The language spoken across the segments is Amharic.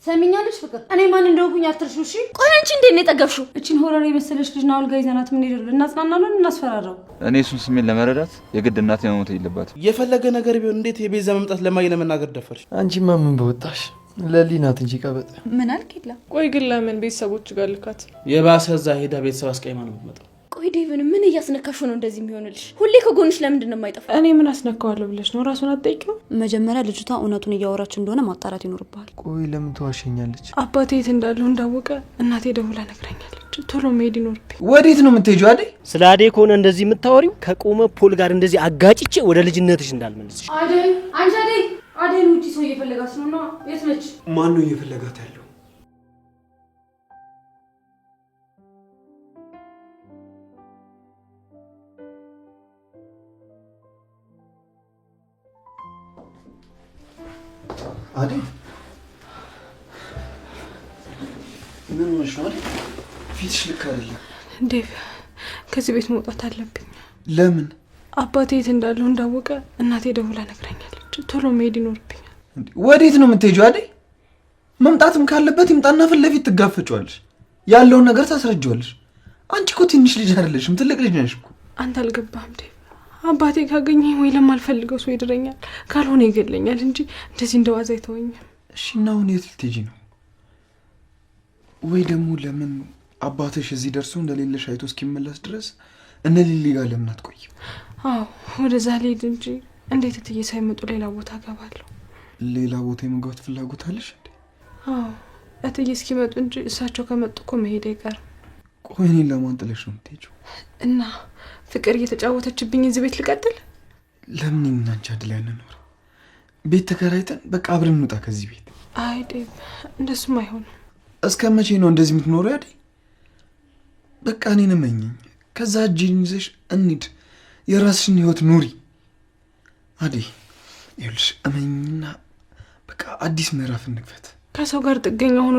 ሰሚኛለሽ ፍቅር እኔ ማን እንደሆንኩኝ አትርሹ እሺ ቆይ አንቺ እንዴት ነው የጠገብሽው እቺን ሆረር የመሰለሽ ልጅ ናውል ጋር ይዘናት ምን ይደርብ እናጽናናለን እናስፈራራው እኔ እሱን ስሜን ለመረዳት የግድ እናት መሞት የለባትም የፈለገ ነገር ቢሆን እንዴት የቤዛ መምጣት ለማይነ መናገር ደፈርሽ አንቺማ ምን በወጣሽ ለሊናት እንጂ ቀበጥ ምን አልከላ ቆይ ግን ለምን ቤተሰቦች ጋር ልካት የባሰ እዛ ሄዳ ቤተሰብ አስቀይማ ነው የምትመጣው ቆይ ዴቭን ምን እያስነካሹ ነው እንደዚህ የሚሆንልሽ ሁሌ ከጎንሽ ለምንድን ነው የማይጠፋው እኔ ምን አስነካዋለሁ ብለሽ ነው ራሱን አትጠይቂው መጀመሪያ ልጅቷ እውነቱን እያወራች እንደሆነ ማጣራት ይኖርባል ቆይ ለምን ተዋሸኛለች አባቴ የት እንዳለው እንዳወቀ እናቴ ደውላ ነግራኛለች ቶሎ መሄድ ይኖርብኝ ወዴት ነው የምትሄጂው አዴ ስለ አዴ ከሆነ እንደዚህ የምታወሪው ከቆመ ፖል ጋር እንደዚህ አጋጭቼ ወደ ልጅነትሽ እንዳልመልስሽ አደይ አንቺ አደይ ውጪ ሰው እየፈለጋት ነውና የት ነች ማን ነው እየፈለጋት ያለው አዴ ምን ሆነሽ ነው አዴ ፊትሽ ልክ አይደለም ዴቭ ከዚህ ቤት መውጣት አለብኝ ለምን አባቴ የት እንዳለው እንዳወቀ እናቴ ደውላ ነግራኛለች ቶሎ መሄድ ይኖርብኝ ወዴት ነው የምትሄጂው አዴ መምጣትም ካለበት ይምጣና ፊት ለፊት ትጋፈጫለሽ ያለውን ነገር ታስረጃለሽ አንቺ እኮ ትንሽ ልጅ አይደለሽም ትልቅ ልጅ ነሽ እኮ አንተ አልገባህም ዴቭ አባቴ ካገኘኝ ወይ ለማልፈልገው ሰው ይድረኛል ካልሆነ ይገለኛል እንጂ እንደዚህ እንደዋዛ አይተወኝም እሺ እና አሁን የት ልትሄጂ ነው ወይ ደግሞ ለምን አባትሽ እዚህ ደርሶ እንደሌለሽ አይቶ እስኪመለስ ድረስ እነ ሊሊ ጋር ለምን አትቆይም አዎ ወደዛ ልሄድ እንጂ እንዴት እትዬ ሳይመጡ ሌላ ቦታ ገባለሁ ሌላ ቦታ የመግባት ፍላጎት አለሽ እንዴ አዎ እትዬ እስኪመጡ እንጂ እሳቸው ከመጡ እኮ መሄድ አይቀርም ቆይ እኔን ለማን ጥለሽ ነው የምትሄጂው እና ፍቅር እየተጫወተችብኝ እዚህ ቤት ልቀጥል ለምን እናንቺ አይደል ያንኖር ቤት ተከራይተን በቃ አብረን እንውጣ ከዚህ ቤት አይ ዴቭ እንደሱም አይሆንም እስከ መቼ ነው እንደዚህ የምትኖረው ያዴ በቃ እኔን እመኚኝ ከዛ እጅን ይዘሽ እንሂድ የራስሽን ህይወት ኑሪ አዴ ይኸውልሽ እመኚና በቃ አዲስ ምዕራፍ እንክፈት ከሰው ጋር ጥገኛ ሆኖ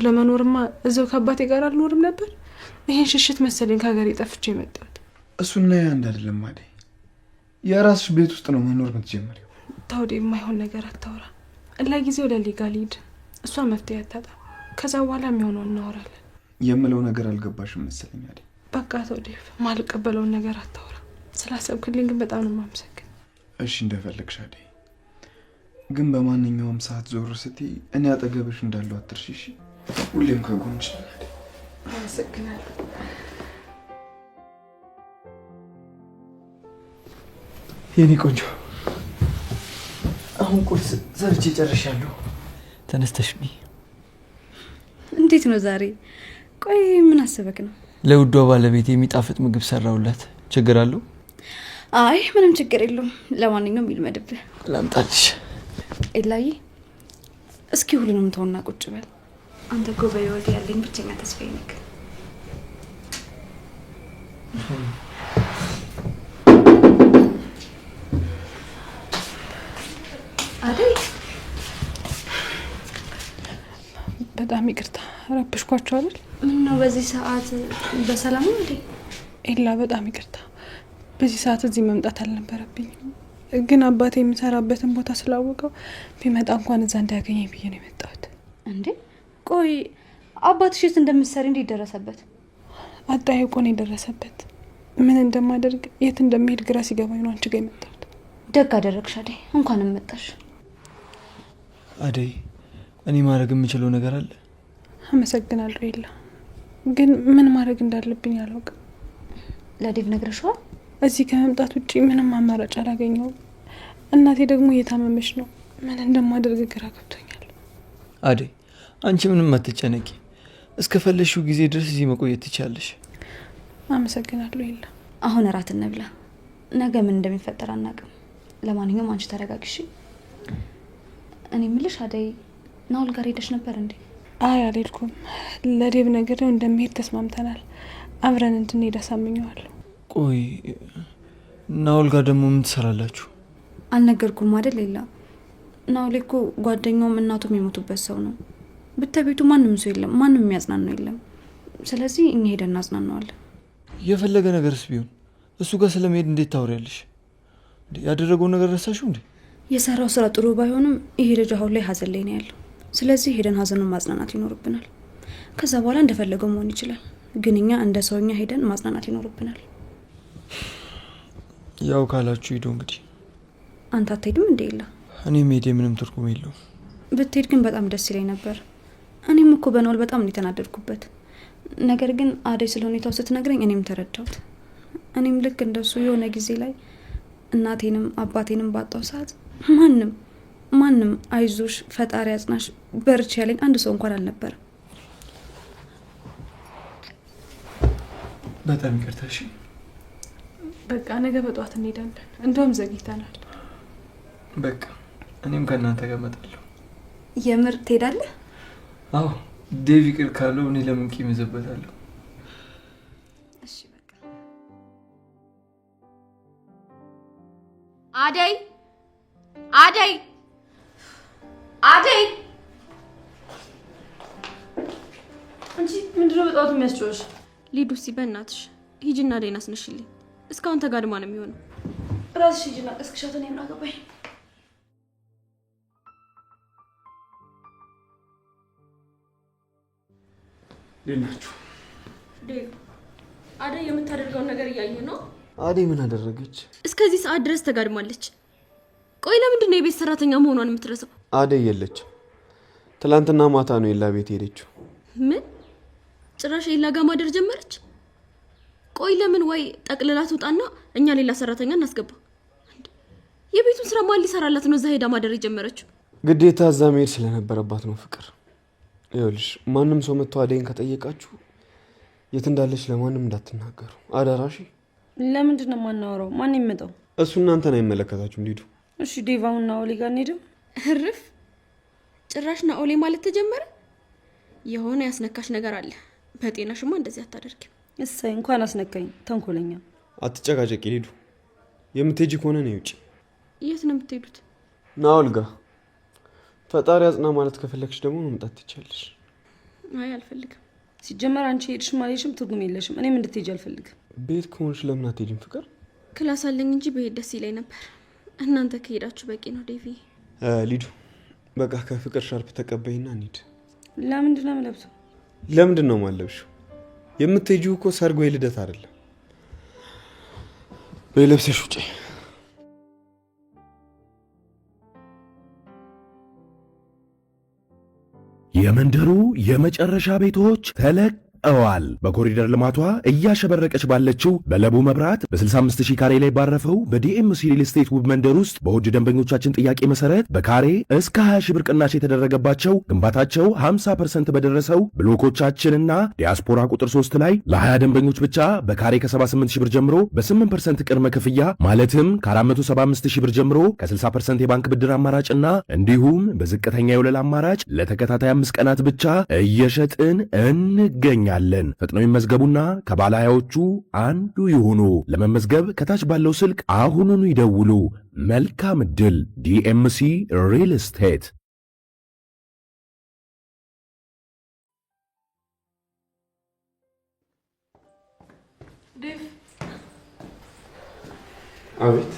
ለመኖርማ እዛው ከአባቴ ጋር አልኖርም ነበር ይሄን ሽሽት መሰለኝ ከሀገር ጠፍቼ የመጣሁት እሱና ያ አይደለም አዴ የራስሽ ቤት ውስጥ ነው መኖር የምትጀምሪው ታውዴ የማይሆን ነገር አታውራ ለጊዜው ለሊጋ ልሂድ እሷ መፍትሄ አታጣ ከዛ በኋላ የሚሆነው እናወራለን የምለው ነገር አልገባሽም መሰለኝ አዴ በቃ ታውዴ ማልቀበለውን ነገር አታውራ ስላሰብክልኝ ግን በጣም ነው የማመሰግን እሺ እንደፈለግሽ አዴ ግን በማንኛውም ሰዓት ዞር ስትይ እኔ አጠገብሽ እንዳለው አትርሺ እሺ ሁሌም ከጎንሽ ነኝ አዴ አመሰግናለሁ የኔ ቆንጆ አሁን ቁርስ ሰርቼ ጨርሻለሁ ተነስተሽ ቢ እንዴት ነው ዛሬ ቆይ ምን አሰበክ ነው ለውዷ ባለቤት የሚጣፍጥ ምግብ ሰራውላት ችግር አለው አይ ምንም ችግር የለውም ለማንኛውም ይልመድብ ላምጣልሽ ኤላይ እስኪ ሁሉንም ተውና ቁጭ በል አንተ እኮ በህይወት ያለኝ ብቸኛ ተስፋዬ ነህ አደይ በጣም ይቅርታ ረብሽኳቸው አይደል ምን ነው በዚህ ሰዓት በሰላም ነው እንዴ ኤላ በጣም ይቅርታ በዚህ ሰዓት እዚህ መምጣት አልነበረብኝም ግን አባቴ የሚሰራበትን ቦታ ስላወቀው ቢመጣ እንኳን እዛ እንዳያገኘኝ ብዬ ነው የመጣሁት እንዴ ቆይ አባትሽ የት እንደምትሰሪ እንዴ ደረሰበት አጣየቆ ነው የደረሰበት ምን እንደማደርግ የት እንደምሄድ ግራ ሲገባኝ ነው አንቺ ጋር የመጣሁት ደግ አደረግሽ አደይ እንኳንም መጣሽ አደይ እኔ ማድረግ የምችለው ነገር አለ አመሰግናለሁ ኤላ ግን ምን ማድረግ እንዳለብኝ አላውቅም ለዴቭ ነግረሽዋል እዚህ ከመምጣት ውጪ ምንም አማራጭ አላገኘሁም እናቴ ደግሞ እየታመመች ነው ምን እንደማደርግ ግራ ገብቶኛል አደይ አንቺ ምንም አትጨነቂ እስከፈለሽው ጊዜ ድረስ እዚህ መቆየት ትችያለሽ አመሰግናለሁ ኤላ አሁን እራት እንብላ ነገ ምን እንደሚፈጠር አናውቅም ለማንኛውም አንቺ ተረጋግሽ እኔ ምልሽ አደይ ናውል ጋር ሄደሽ ነበር እንዴ አይ አልሄድኩም ለዴቭ ነገር እንደምሄድ ተስማምተናል አብረን እንድንሄድ አሳምኘዋለሁ ቆይ ናውል ጋር ደግሞ ምን ትሰራላችሁ አልነገርኩም አይደል ሌላ ናውል እኮ ጓደኛውም እናቱም የሞቱበት ሰው ነው በተቤቱ ማንንም ሰው የለም ማንንም የሚያጽናናው የለም ስለዚህ እኛ ሄደን እናጽናናዋለን የፈለገ ነገርስ ቢሆን እሱ ጋር ስለመሄድ እንዴት ታወሪያለሽ ያደረገው ነገር ረሳሽው እንዴ የሰራው ስራ ጥሩ ባይሆንም ይሄ ልጅ አሁን ላይ ሀዘን ላይ ነው ያለው ስለዚህ ሄደን ሀዘኑን ማጽናናት ይኖርብናል። ከዛ በኋላ እንደፈለገው መሆን ይችላል፣ ግን እኛ እንደ ሰውኛ ሄደን ማጽናናት ይኖርብናል። ያው ካላችሁ ሂዱ እንግዲህ። አንተ አትሄድም እንዴ? የለ እኔ ሄዴ ምንም ትርጉም የለውም። ብትሄድ ግን በጣም ደስ ይለኝ ነበር። እኔም እኮ በኖል በጣም ነው የተናደድኩበት። ነገር ግን አደይ ስለ ሁኔታው ስትነግረኝ እኔም ተረዳሁት። እኔም ልክ እንደሱ የሆነ ጊዜ ላይ እናቴንም አባቴንም ባጣው ሰዓት ማንም አይዞሽ፣ ፈጣሪ ያጽናሽ፣ በርቺ ያለኝ አንድ ሰው እንኳን አልነበረም። በጣም ይቅርታ። እሺ በቃ ነገ በጠዋት እንሄዳለን። እንደውም ዘግይተናል። በቃ እኔም ከእናንተ ጋር እመጣለሁ። የምር ትሄዳለህ? አዎ ዴቭ ይቅር ካለው እኔ ለምን ቂም ይዘበታለሁ? እሺ በቃ አደይ አደይ አደይ አንቺ ምንድነው በጠዋቱ የሚያስጨውሽ? ሊዱሲ በእናትሽ ሂጂና አደይን አስነሽልኝ። እስካሁን ተጋድማ ነው የሚሆነው። ራስሽ ሂጂና ቀስቅሻት። እኔ ምን አገባኝ? ሌናችሁ ዴቭ አደይ የምታደርገውን ነገር እያየ ነው። አደይ ምን አደረገች? እስከዚህ ሰዓት ድረስ ተጋድማለች። ቆይ ለምንድን ነው የቤት ሰራተኛ መሆኗን የምትረሳው? አደይ የለችም። ትላንትና ማታ ነው የላ ቤት ሄደችው። ምን ጭራሽ የላ ጋር ማደር ጀመረች? ቆይ ለምን ወይ ጠቅልላት ውጣና እኛ ሌላ ሰራተኛ እናስገባ። የቤቱን ስራ ማን ሊሰራላት ነው እዛ ሄዳ ማደር የጀመረችው? ግዴታ እዛ መሄድ ስለነበረባት ነው ፍቅር። ይኸውልሽ ማንም ሰው መጥቶ አደይን ከጠየቃችሁ የት እንዳለች ለማንም እንዳትናገሩ አደራሽ። ለምንድን ነው የማናወራው? ማን ይመጣው? እሱ እናንተን አይመለከታችሁም። ሊዱ እሺ ዴቫውና ኦሊ ጋር እንሄድም። እርፍ! ጭራሽ ናኦሌ ማለት ተጀመረ። የሆነ ያስነካሽ ነገር አለ። በጤናሽማ እንደዚህ አታደርጊም። እሰይ እንኳን አስነካኝ። ተንኮለኛ አትጨቃጨቂ ሊዱ። የምትሄጂ ከሆነ ነው ውጪ። የት ነው የምትሄዱት? ናኦል ጋር። ፈጣሪ አጽና ማለት ከፈለግሽ ደግሞ መምጣት ትችያለሽ። አይ አልፈልግም። ሲጀመር አንቺ ሄድሽም አልሄድሽም ትርጉም የለሽም። እኔም እንድትሄጂ አልፈልግም። ቤት ከሆንሽ ለምን አትሄጂም ፍቅር? ክላስ አለኝ እንጂ በሄድ ደስ ይለኝ ነበር። እናንተ ከሄዳችሁ በቂ ነው ዴቪ። ሊዱ በቃ ከፍቅር ሻርፕ ተቀበይና እንሂድ። ለምንድን ነው የምለብሰው? ለምንድን ነው የማለብሽው? የምትሄጂው እኮ ሰርግ ወይ ልደት አይደለም። በለብሰሽ ውጪ። የመንደሩ የመጨረሻ ቤቶች ተለቀዋል። በኮሪደር ልማቷ እያሸበረቀች ባለችው በለቡ መብራት በ65000 ካሬ ላይ ባረፈው በዲኤምሲ ሪል ስቴት ውብ መንደር ውስጥ በውድ ደንበኞቻችን ጥያቄ መሰረት በካሬ እስከ 20,000 ብር ቅናሽ የተደረገባቸው ግንባታቸው 50% በደረሰው ብሎኮቻችንና ዲያስፖራ ቁጥር 3 ላይ ለ20 ደንበኞች ብቻ በካሬ ከ78000 ብር ጀምሮ በ8% ቅድመ ክፍያ ማለትም ከ475000 ብር ጀምሮ ከ60% የባንክ ብድር አማራጭና እንዲሁም በዝቅተኛ የወለል አማራጭ ለተከታታይ 5 ቀናት ብቻ እየሸጥን እንገኛለን። ፈጥነው ይመዝገቡና ከባለሃያዎቹ አንዱ ይሁኑ። ለመመዝገብ ከታች ባለው ስልክ አሁኑኑ ይደውሉ። መልካም ዕድል። ዲኤምሲ ሪል ስቴት። ዴቭ። አቤት።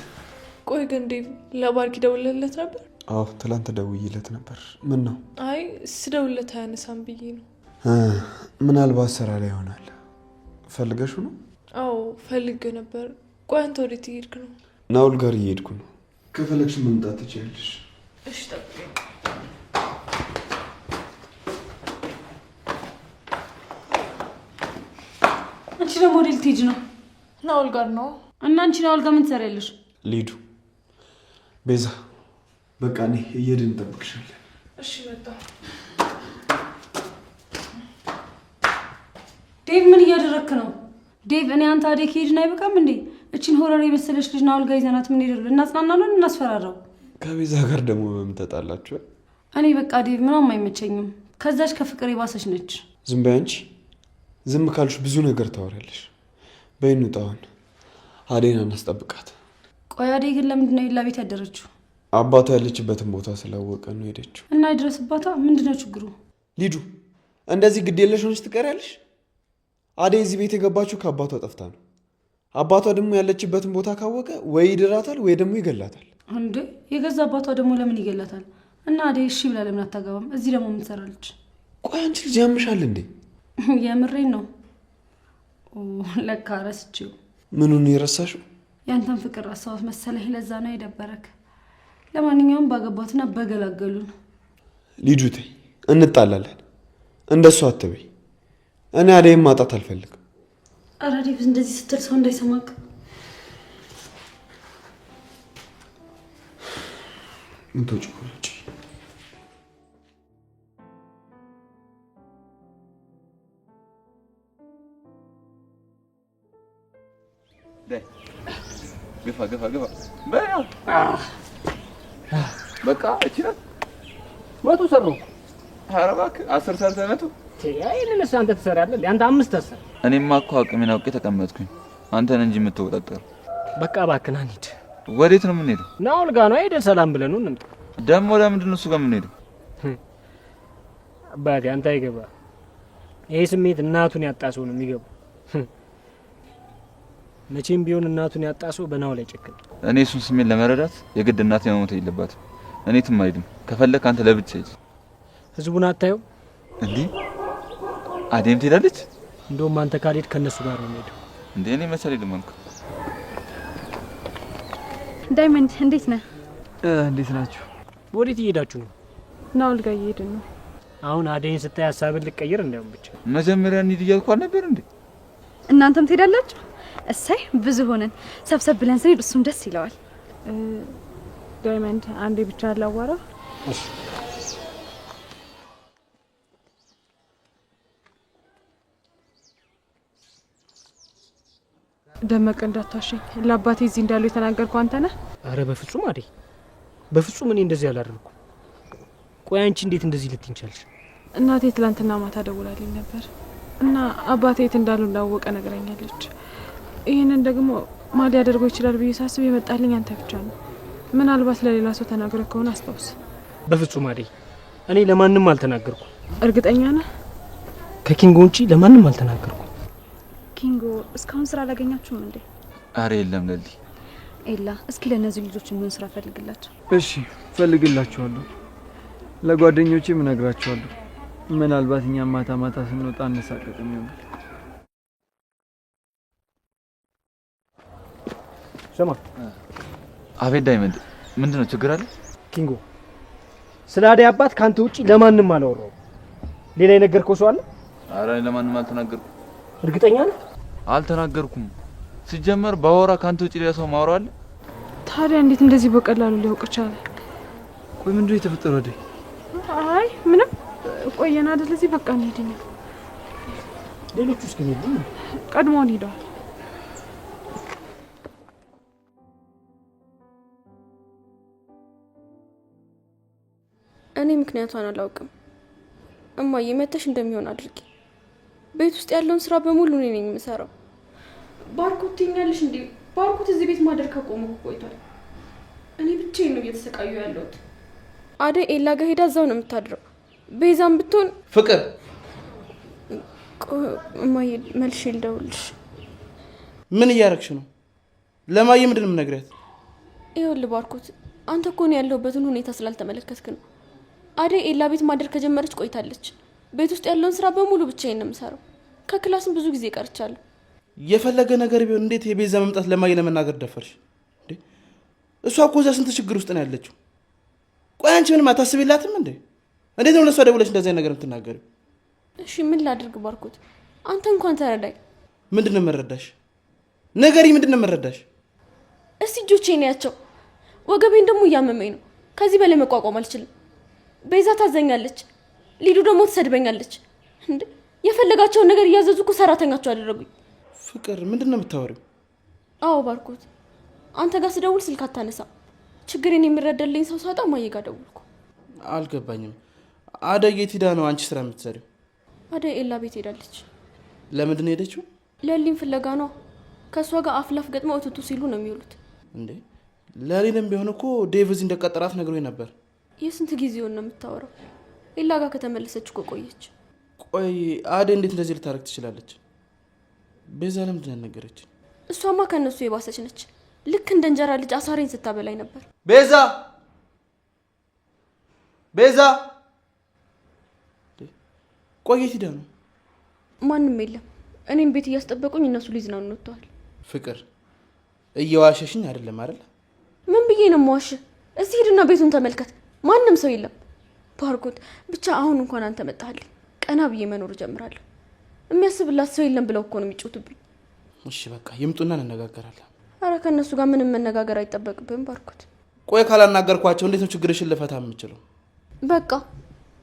ቆይ ግን ዴቭ ለባርኪ ደውለለት ነበር? አዎ ትላንት ደውዬለት ነበር። ምን ነው? አይ ስደውልለት አያነሳም ብዬ ነው። ምናልባት ስራ ላይ ይሆናል። ፈልገሽው ነው? አዎ ፈልጌው ነበር። ቆይ አንተ ወዴት እየሄድክ ነው? ናኦል ጋር እየሄድኩ ነው። ከፈለግሽ መምጣት ትችያለሽ። እሺ ጠብቀኝ። አንቺ ደግሞ ወዴት ልትሄጂ ነው? ናኦል ጋር ነው። እና አንቺ ናኦል ጋር ምን ትሰሪያለሽ? ሊዱ ቤዛ በቃ እኔ እየሄድን እንጠብቅሻለን። እሺ መጣሁ። ዴቭ ምን እያደረክ ነው? ዴቭ እኔ አንተ አደይ ከሄድን አይበቃም እንዴ? እቺን ሆረር የመሰለች ልጅ ናኦል ጋር ይዘናት ምን ሄደል? እናጽናናለን፣ እናስፈራራው። ከቤዛ ጋር ደግሞ በምን ተጣላችሁ? እኔ በቃ ዴቭ ምንም አይመቸኝም። ከዛች ከፍቅር የባሰች ነች። ዝም በይ አንቺ። ዝም ካልሽ ብዙ ነገር ታወሪያለሽ። በይ እንውጣውን። አደይን እናስጠብቃት። ቆይ አደይ ግን ለምንድን ነው የላ ቤት ያደረችው? አባቷ ያለችበትን ቦታ ስላወቀ ነው ሄደችው። እና ይድረስባታ። ምንድነው ችግሩ? ሊዱ እንደዚህ ግድ የለሽ ሆነሽ ትቀሪያለሽ። አደይ እዚህ ቤት የገባችው ከአባቷ ጠፍታ ነው። አባቷ ደግሞ ያለችበትን ቦታ ካወቀ ወይ ይድራታል ወይ ደግሞ ይገላታል። እንዴ የገዛ አባቷ ደግሞ ለምን ይገላታል? እና አደይ እሺ ብላ ለምን አታገባም? እዚህ ደግሞ ምን ትሰራለች? ቆይ አንቺ ልጅ ያምሻል እንዴ? የምሬን ነው። ለካ ረስቼው። ምኑን የረሳሽው? ያንተን ፍቅር አሳውስ መሰለህ። ለዛ ነው የደበረክ። ለማንኛውም ባገባትና በገላገሉን። ልጁቴ እንጣላለን። እንደሱ አትበይ። እኔ አደይም ማጣት አልፈልግም። ኧረ ዴቭ እንደዚህ ስትል ሰው እንዳይሰማክ። እንቶጭ ቆጭ ገፋ በቃ እቺ ናት። መቶ ሰሩ። ኧረ እባክህ 10 ሰርተህ መቶ ይሄንንስ አንተ ትሰራለህ? አንተ 5 ተሰራ። እኔማ እኮ አቅሜን አውቄ ተቀመጥኩኝ። አንተን እንጂ የምትወጣጠር። በቃ እባክህ ና እንሂድ። ወዴት ነው የምንሄደው? ናውል ጋር ነው ሄደን ሰላም ብለን ነው እንምጣ። ደግሞ ለምንድን ነው እሱ ጋር የምንሄደው? አባቴ አንተ አይገባ። ይሄ ስሜት እናቱን ያጣ ሰው ነው የሚገባው። መቼም ቢሆን እናቱን ያጣ ሰው በናውል አይጨክንም። እኔ እሱን ስሜት ለመረዳት የግድ እናቴ መሞት የለባትም። እኔ ትም አይድም። ከፈለክ አንተ ለብቻ ሂድ። ህዝቡን አታየው እንዴ? አዴም ትሄዳለች። እንደውም አንተ ካልሄድ ከነሱ ጋር ነው የምሄደው። እንዴ እኔ መሰለኝ ልመንኩ። ዳይመንድ እንዴት ነህ? እንዴት ናችሁ? ወዴት እየሄዳችሁ ነው? ናውል ጋር እየሄድን ነው። አሁን አደይን ስታይ ሀሳብን ልቀይር እንደውም ብቻ መጀመሪያ እንሂድ እያልኩ አልነበር እንዴ? እናንተም ትሄዳላችሁ? እሰይ ብዙ ሆነን ሰብሰብ ብለን ስንሄድ እሱም ደስ ይለዋል። ዳይመንድ አንዴ ብቻ አላዋራ። እሺ ደመቀ እንዳታሸኝ። ለአባቴ እዚህ እንዳሉ የተናገርከው አንተ ነህ? አረ በፍጹም አደይ፣ በፍጹም እኔ እንደዚህ አላደረኩም። ቆይ አንቺ እንዴት እንደዚህ ልትይኝ ቻልሽ? እናቴ ትላንትና ማታ ደውላልኝ ነበር እና አባቴ የት እንዳሉ እንዳወቀ ነግረኛለች። ይህንን ደግሞ ማን ሊያደርገው ይችላል ብዬ ሳስብ የመጣልኝ አንተ ብቻ ነው። ምናልባት ለሌላ ሰው ተናግረህ ከሆነ አስታውስ። በፍጹም አደይ፣ እኔ ለማንም አልተናገርኩም። እርግጠኛ ነህ? ከኪንጎ ውጪ ለማንም አልተናገርኩም። ኪንጎ እስካሁን ስራ አላገኛችሁም እንዴ? አረ የለም ለሊ። ኤላ እስኪ ለእነዚህ ልጆች ምን ስራ ፈልግላቸው። እሺ ፈልግላችኋለሁ። ለጓደኞቼም እነግራቸዋለሁ። ምናልባት እኛ ማታ ማታ ስንወጣ እንሳቀቅም ይሆናል። ስማ። አቤት ዳይመንድ፣ ምንድነው ችግር አለ? ኪንጎ ስለ አደይ አባት ካንተ ውጪ ለማንም አላወራው። ሌላ የነገርከው ሰው አለ? አረ ለማንም አልተናገርኩም። እርግጠኛ ነህ? አልተናገርኩም። ሲጀመር ባወራ ካንተ ውጪ ሌላ ሰው ማወራ አለ? ታዲያ እንዴት እንደዚህ በቀላሉ ሊያውቅ ቻለ? ቆይ ምንድነው የተፈጠረው አደይ? አይ ምንም። ቆየና አይደል እዚህ በቃ እንሂድኛ። ሌሎቹ እስኪ ምን ቀድሞውን ሄደዋል። እኔ ምክንያቷን አላውቅም። እማዬ መተሽ እንደሚሆን አድርጊ። ቤት ውስጥ ያለውን ስራ በሙሉ እኔ ነኝ የምሰራው። ባርኮት ትኛለሽ እንዴ? ባርኮት እዚህ ቤት ማደር ከቆመ ቆይቷል። እኔ ብቻዬን ነው እየተሰቃዩ ያለሁት። አደይ ኤላ ጋር ሄዳ እዛው ነው የምታድረው። ቤዛም ብትሆን ፍቅር እማዬ መልሼ ልደውልሽ። ምን እያረግሽ ነው? ለማየ ምንድን ነው የምነግራት? ይኸውልህ ባርኮት፣ አንተ እኮ ነው ያለሁበትን ሁኔታ ስላልተመለከትክ ነው። አደይ ኤላ ቤት ማደር ከጀመረች ቆይታለች። ቤት ውስጥ ያለውን ስራ በሙሉ ብቻዬን ነው የምሰራው። ከክላስም ብዙ ጊዜ ቀርቻለሁ። የፈለገ ነገር ቢሆን እንዴት የቤዛ መምጣት ለማየ ለመናገር ደፈርሽ እንዴ? እሷ እኮ እዛ ስንት ችግር ውስጥ ነው ያለችው። ቆይ አንቺ ምንም አታስቢላትም እንዴ? እንዴት ነው ለሷ ደውለሽ እንደዚህ ነገር የምትናገሪው? እሺ ምን ላድርግ ባርኮት? አንተ እንኳን ተረዳኝ። ምንድነው መረዳሽ? ነገሪ ምንድነው መረዳሽ? እስቲ እጆቼን ያቸው፣ ወገቤን ደግሞ እያመመኝ ነው። ከዚህ በላይ መቋቋም አልችልም። ቤዛ ታዘኛለች፣ ሊዱ ደግሞ ትሰድበኛለች። እንዴ የፈለጋቸውን ነገር እያዘዙ እኮ ሰራተኛቸው አደረጉኝ። ፍቅር ምንድነው የምታወሪው? አዎ ባርኮት፣ አንተ ጋር ስደውል ስልክ አታነሳ። ችግሬን የሚረዳልኝ ሰው ሳጣ ማየ ጋር ደውልኩ። አልገባኝም። አደይ የት ሄዳ ነው አንቺ ስራ የምትሰሪው? አደይ ኤላ ቤት ሄዳለች። ለምንድን ነው ሄደችው? ለሊን ፍለጋ ነው። ከእሷ ጋር አፍላፍ ገጥመው እትቱ ሲሉ ነው የሚውሉት። እንዴ ለሊንም ቢሆን እኮ ዴቭ እዚህ እንደቀጠራት ነግሮኝ ነበር። የስንት ጊዜውን ነው የምታወራው? ኤላ ጋር ከተመለሰች እኮ ቆየች። ቆይ አደይ እንዴት እንደዚህ ልታረግ ትችላለች? ቤዛ ለምንድን ነው ያልነገረችኝ? እሷማ ከእነሱ የባሰች ነች። ልክ እንደ እንጀራ ልጅ አሳሬን ስታበላኝ ነበር። ቤዛ ቤዛ ቆየት ሂደ ነው? ማንም የለም። እኔም ቤት እያስጠበቁኝ እነሱ ሊዝናኑ ወጥተዋል። ፍቅር እየዋሸሽኝ አይደለም አይደል? ምን ብዬ ነው የምዋሽ? እዚህ ሂድና ቤቱን ተመልከት። ማንም ሰው የለም። ባርኮት ብቻ አሁን እንኳን አንተ መጣህልኝ። ቀና ብዬ መኖር ጀምራለሁ። የሚያስብላት ሰው የለም ብለው እኮ ነው የሚጮቱብኝ። እሺ በቃ ይምጡና እንነጋገራለን። አረ ከእነሱ ጋር ምንም መነጋገር አይጠበቅብህም ባርኮት። ቆይ ካላናገርኳቸው እንዴት ነው ችግርሽን ልፈታ የምችለው? በቃ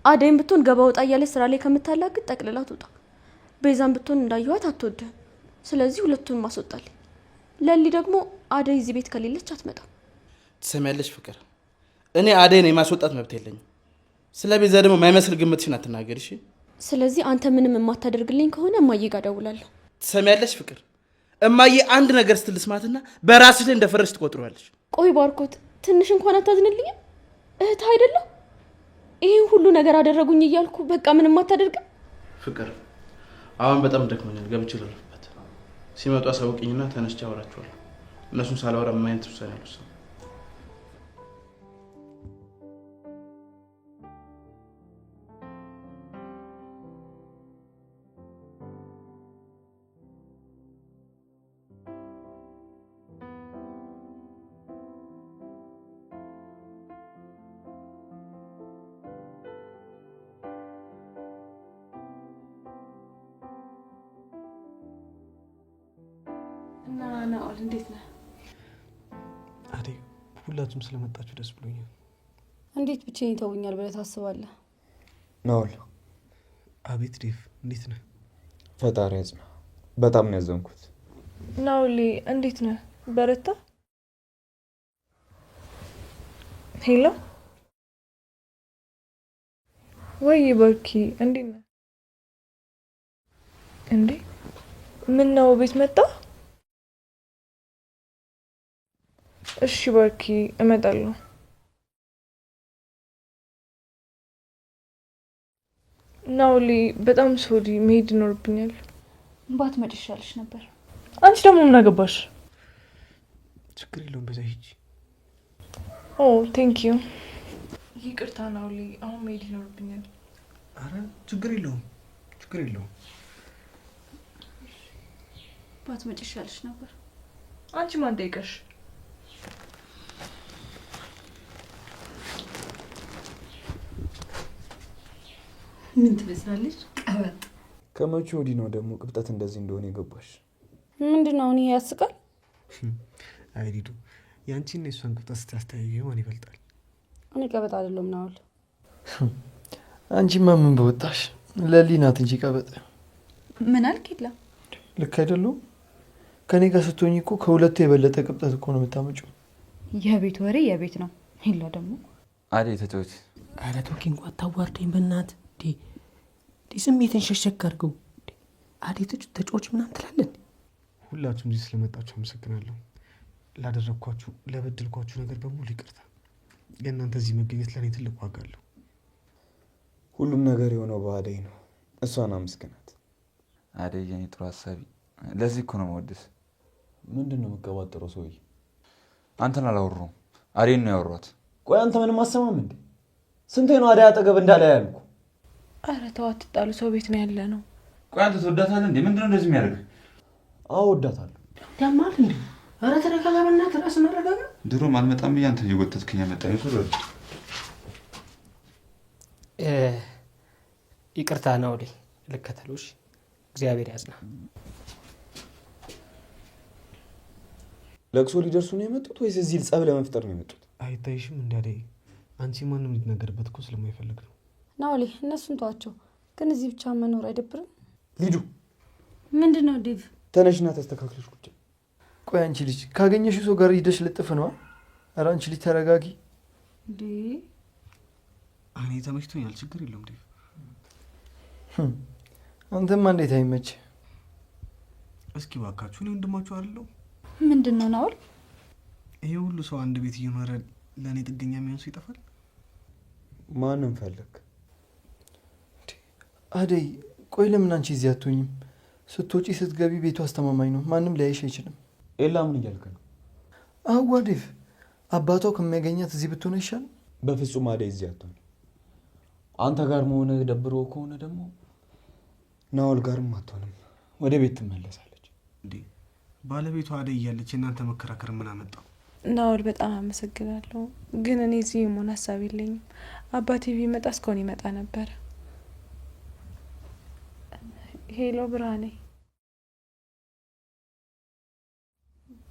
አደይም ብትሆን ገባ ወጣ እያለች ስራ ላይ ከምታላግጥ ጠቅልላ ትውጣ። ቤዛም ብትሆን እንዳየኋት አትወድህም። ስለዚህ ሁለቱንም ማስወጣልኝ። ለሊ ደግሞ አደይ እዚህ ቤት ከሌለች አትመጣም። ትሰሚያለሽ ፍቅር፣ እኔ አደይን የማስወጣት መብት የለኝም። ስለ ቤዛ ደግሞ የማይመስል ግምትሽን አትናገር እሺ? ስለዚህ አንተ ምንም የማታደርግልኝ ከሆነ እማዬ ጋር እደውላለሁ። ትሰሚያለሽ ፍቅር፣ እማዬ አንድ ነገር ስትልስማትና በራስሽ ላይ እንደፈረሽ ትቆጥሯለሽ። ቆይ ባርኮት ትንሽ እንኳን አታዝንልኝም? እህት አይደለሁ? ይሄን ሁሉ ነገር አደረጉኝ እያልኩ በቃ ምንም አታደርግም? ፍቅር አሁን በጣም ደክሞኛል፣ ገብቼ ልረፍበት። ሲመጡ አሳውቂኝና ተነስቼ አወራቸዋለሁ። እነሱን ሳላወራ ምን አይነት ውሳኔ አልወሰንም። እና ናኦል እንዴት ነህ? አደይ ሁላችሁም ስለመጣችሁ ደስ ብሎኛል። እንዴት ብቻዬን ይተውኛል ብለህ ታስባለህ? ናኦል። አቤት ዴቭ እንዴት ነህ? ፈጣሪ ያጽና። በጣም ነው ያዘንኩት። ናኦል እንዴት ነህ? በረታ? ሄሎ ወይ በርኪ እንዴት ነህ? እንዴ ምን ነው ቤት መጣ? እሺ በርኪ እመጣለሁ። ናኦል በጣም ሶሪ መሄድ ይኖርብኛል። ባትመጪ ይሻልሽ ነበር። አንቺ ደግሞ ምን አገባሽ? ችግር የለውም በዛ ሂጂ። ኦ ቴንክ ዩ። ይቅርታ ናኦል አሁን መሄድ ይኖርብኛል። አረ ችግር የለውም ችግር የለውም። ባትመጪ ይሻልሽ ነበር። አንቺ ማን ጠይቀሽ? ምን ትመስላለች? ቀበጥ። ከመቼ ወዲህ ነው ደግሞ ቅብጠት እንደዚህ እንደሆነ የገባሽ? ምንድነው አሁን ያስቃል? አይ ሊዱ ያንቺን የሷን ቅብጠት ስታስተያዩ ማን ይበልጣል? እኔ ቀበጥ አይደለም ናኦል። አንቺማ ምን በወጣሽ? ለሊ ናት እንጂ ቀበጥ። ምን አልክ? የለም ልክ አይደለም። ከኔ ጋር ስትሆኚ እኮ ከሁለቱ የበለጠ ቅብጠት እኮ ነው የምታመጪው። የቤት ወሬ የቤት ነው። ይላ ደግሞ አደይ ተጫወች። ኧረ ተወኪ እንኳን ታዋርደኝ በእናትህ። ስሜትን ሸሸክ አድርገው። አደይ ተጫወች ምናምን ትላለን። ሁላችሁም እዚህ ስለመጣችሁ አመሰግናለሁ። ላደረግኳችሁ ለበደልኳችሁ ነገር በሙሉ ይቅርታ። የእናንተ እዚህ መገኘት ለእኔ ትልቅ ዋጋ አለው። ሁሉም ነገር የሆነው በአደይ ነው። እሷን አመስግናት። አደይ የኔ ጥሩ ሀሳቢ። ለዚህ እኮ ነው የምወድስ። ምንድን ነው የምትቀባጥረው ሰውዬ? አንተን አላወራሁም፣ አደይን ነው ያወራሁት። ቆይ አንተ ምንም አሰማም እንዴ? ስንቴ ነው አደይ አጠገብ እንዳለ ያልኩ? አረ ተው አትጣሉ፣ ሰው ቤት ነው ያለ ነው። ቆይ አንተ ትወዳታለህ እንዴ? ምንድነው እንደዚህ የሚያደርግ? አዎ ወዳታለሁ። ያማል እንዴ? አረ ተረጋጋ በእናትህ፣ ራስህን አረጋጋ። ድሮም አልመጣም ብዬ አንተ እየጎተትክኝ መጣኝ። ይቅርታ ናኦል፣ ልከተሉሽ። እግዚአብሔር ያጽና። ለቅሶ ሊደርሱ ነው የመጡት ወይስ እዚህ ጸብ ለመፍጠር ነው የመጡት? አይታይሽም እንደ አደይ አንቺ ማንም ሊናገርበት እኮ ስለማይፈልግ ነው። ናኦል እነሱን ተዋቸው፣ ግን እዚህ ብቻ መኖር አይደብርም? ልጁ ምንድነው? ዴቭ ተነሽና ተስተካክለሽ ቁጭ። ቆይ አንቺ ልጅ ካገኘሽው ሰው ጋር ሂደሽ ልጥፍ ነው? ኧረ አንቺ ልጅ ተረጋጊ። እንዴ እኔ ተመችቶኛል፣ ችግር የለውም ዴቭ። አንተማ እንዴት አይመች? እስኪ ባካችሁ እኔ ወንድማችሁ አይደለሁ? ምንድነው ናኦል? ይሄ ሁሉ ሰው አንድ ቤት እየኖረ ለእኔ ጥገኛ የሚሆን ሰው ይጠፋል? ማንም ፈለግ? አደይ ቆይ ለምን አንቺ እዚህ አትሆኝም? ስትወጪ ስትገቢ ቤቱ አስተማማኝ ነው፣ ማንም ሊያይሽ አይችልም። ኤላ ምን እያልክ ነው? አዋ ዴቭ፣ አባቷ ከሚያገኛት እዚህ ብትሆን ይሻል። በፍጹም አደይ እዚህ አትሆን። አንተ ጋር መሆነ ደብሮ ከሆነ ደግሞ ናኦል ጋርም አትሆንም፣ ወደ ቤት ትመለሳለች። እንዴ ባለቤቷ አደይ እያለች እናንተ መከራከር ምን አመጣው? ናኦል በጣም አመሰግናለሁ፣ ግን እኔ እዚህ መሆን ሀሳብ የለኝም። አባቴ ቢመጣ እስካሁን ይመጣ ነበር። ሄሎ ብርሃኔ።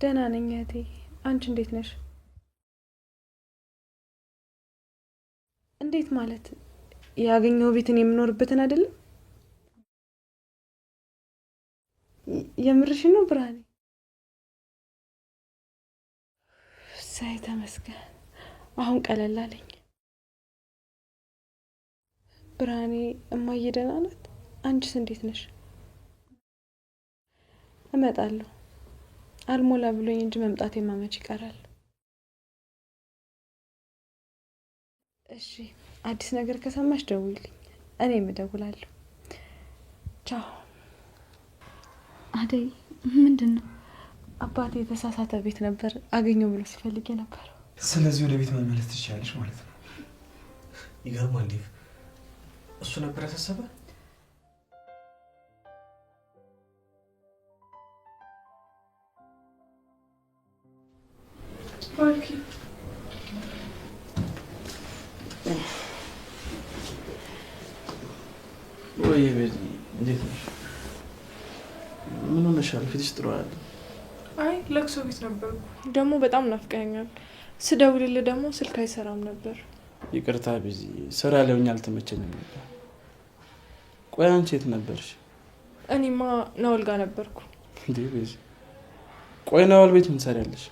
ደህና ነኝ እህቴ፣ አንቺ እንዴት ነሽ? እንዴት ማለት? ያገኘው ቤትን የምኖርበትን አይደለም? የምርሽ ነው ብርሃኔ? ሳይ ተመስገን፣ አሁን ቀለል አለኝ። ብርሃኔ እማዬ ደህና ናት? አንቺስ እንዴት ነሽ? እመጣለሁ። አልሞላ ብሎኝ እንጂ መምጣቴ ማመች ይቀራል። እሺ፣ አዲስ ነገር ከሰማሽ ደውይልኝ፣ እኔም እደውላለሁ። ቻው። አደይ ምንድን ነው? አባቴ የተሳሳተ ቤት ነበር አገኘው ብሎ ሲፈልግ ነበር። ስለዚህ ወደ ቤት መመለስ ትችላለሽ ማለት ነው። ይገርማል ዴቭ፣ እሱ ነበር ያሳሰበ። ባርኪ ወይ ቤት እንዴት ነሽ? ምን ሆነሻል? ፊትሽ ጥሩ አይደል? አይ ለቅሶ ቤት ነበርኩ። ደግሞ በጣም ናፍቀኛል። ስደውልልህ ደግሞ ስልክ አይሰራም ነበር። ይቅርታ ቢዚ ስራ ለውኛ አልተመቸኝም ነበር። ቆይ አንቺ የት ነበርሽ? እኔማ ናኦል ጋር ነበርኩ። እንዴ ቢዚ ቆይ ናኦል ቤት ምን ትሰሪያለሽ?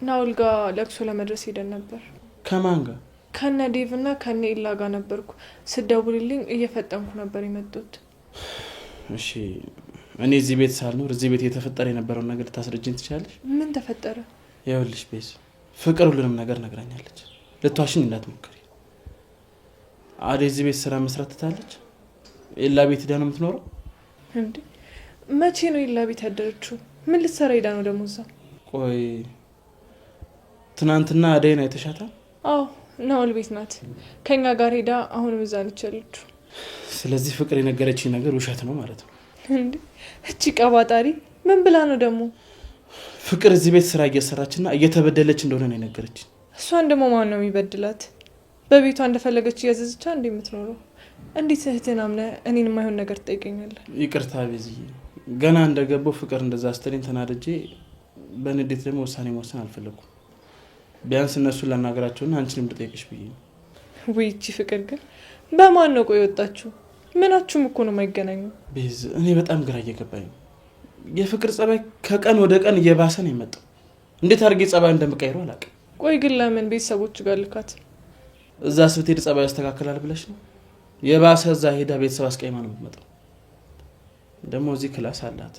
ናኦል ጋር ለቅሶ ለመድረስ ሄደን ነበር። ከማን ጋር? ከነ ዴቭ እና ከነ ኢላ ጋር ነበርኩ። ስደውልልኝ እየፈጠንኩ ነበር የመጡት። እሺ እኔ እዚህ ቤት ሳልኖር እዚህ ቤት የተፈጠረ የነበረውን ነገር ታስረጅኝ ትችላለሽ? ምን ተፈጠረ? ይኸውልሽ ቤዝ ፍቅር ሁሉንም ነገር ነግራኛለች። ልትዋሽኝ እንዳትሞክሪ። አደይ እዚህ ቤት ስራ መስራት ትታለች። ኢላ ቤት ሄዳ ነው የምትኖረው። እንዴ መቼ ነው ኢላ ቤት ያደረችው? ምን ልትሰራ ሄዳ ነው ደግሞ እዛ? ቆይ ትናንትና አደይን አይተሻታል? አዎ ናኦል ቤት ናት። ከኛ ጋር ሄዳ አሁንም እዛ ነች ያለችው። ስለዚህ ፍቅር የነገረችኝ ነገር ውሸት ነው ማለት ነው። እንዴ እቺ ቀባጣሪ ምን ብላ ነው ደግሞ? ፍቅር እዚህ ቤት ስራ እየሰራችና እየተበደለች እንደሆነ ነው የነገረችኝ። እሷን ደግሞ ማን ነው የሚበድላት? በቤቷ እንደፈለገች እያዘዘቻ እንዴ የምትኖረው? እንዴት እህትን አምነህ እኔን የማይሆን ነገር ትጠይቀኛለህ? ይቅርታ ቤዝዬ፣ ገና እንደገባው ፍቅር እንደዛ አስተሪን ተናድጄ በንዴት ደግሞ ውሳኔ መወሰን አልፈለኩም። ቢያንስ እነሱን ላናገራቸውና አንቺንም ልጠይቅሽ ብዬ ነው። ወይ እቺ ፍቅር ግን በማን ነው ቆይ ወጣችሁ? ምናችሁም እኮ ነው የማይገናኙ። ቤዝ እኔ በጣም ግራ እየገባኝ ነው። የፍቅር ጸባይ ከቀን ወደ ቀን እየባሰ ነው የመጣው። እንዴት አድርጌ ጸባይ እንደምቀይረው አላውቅም። ቆይ ግን ለምን ቤተሰቦች ጋር ልካት? እዛ ስትሄድ ጸባይ ያስተካክላል ብለሽ ነው? የባሰ እዛ ሄዳ ቤተሰብ አስቀይማ ነው የምትመጣው። ደግሞ እዚህ ክላስ አላት፣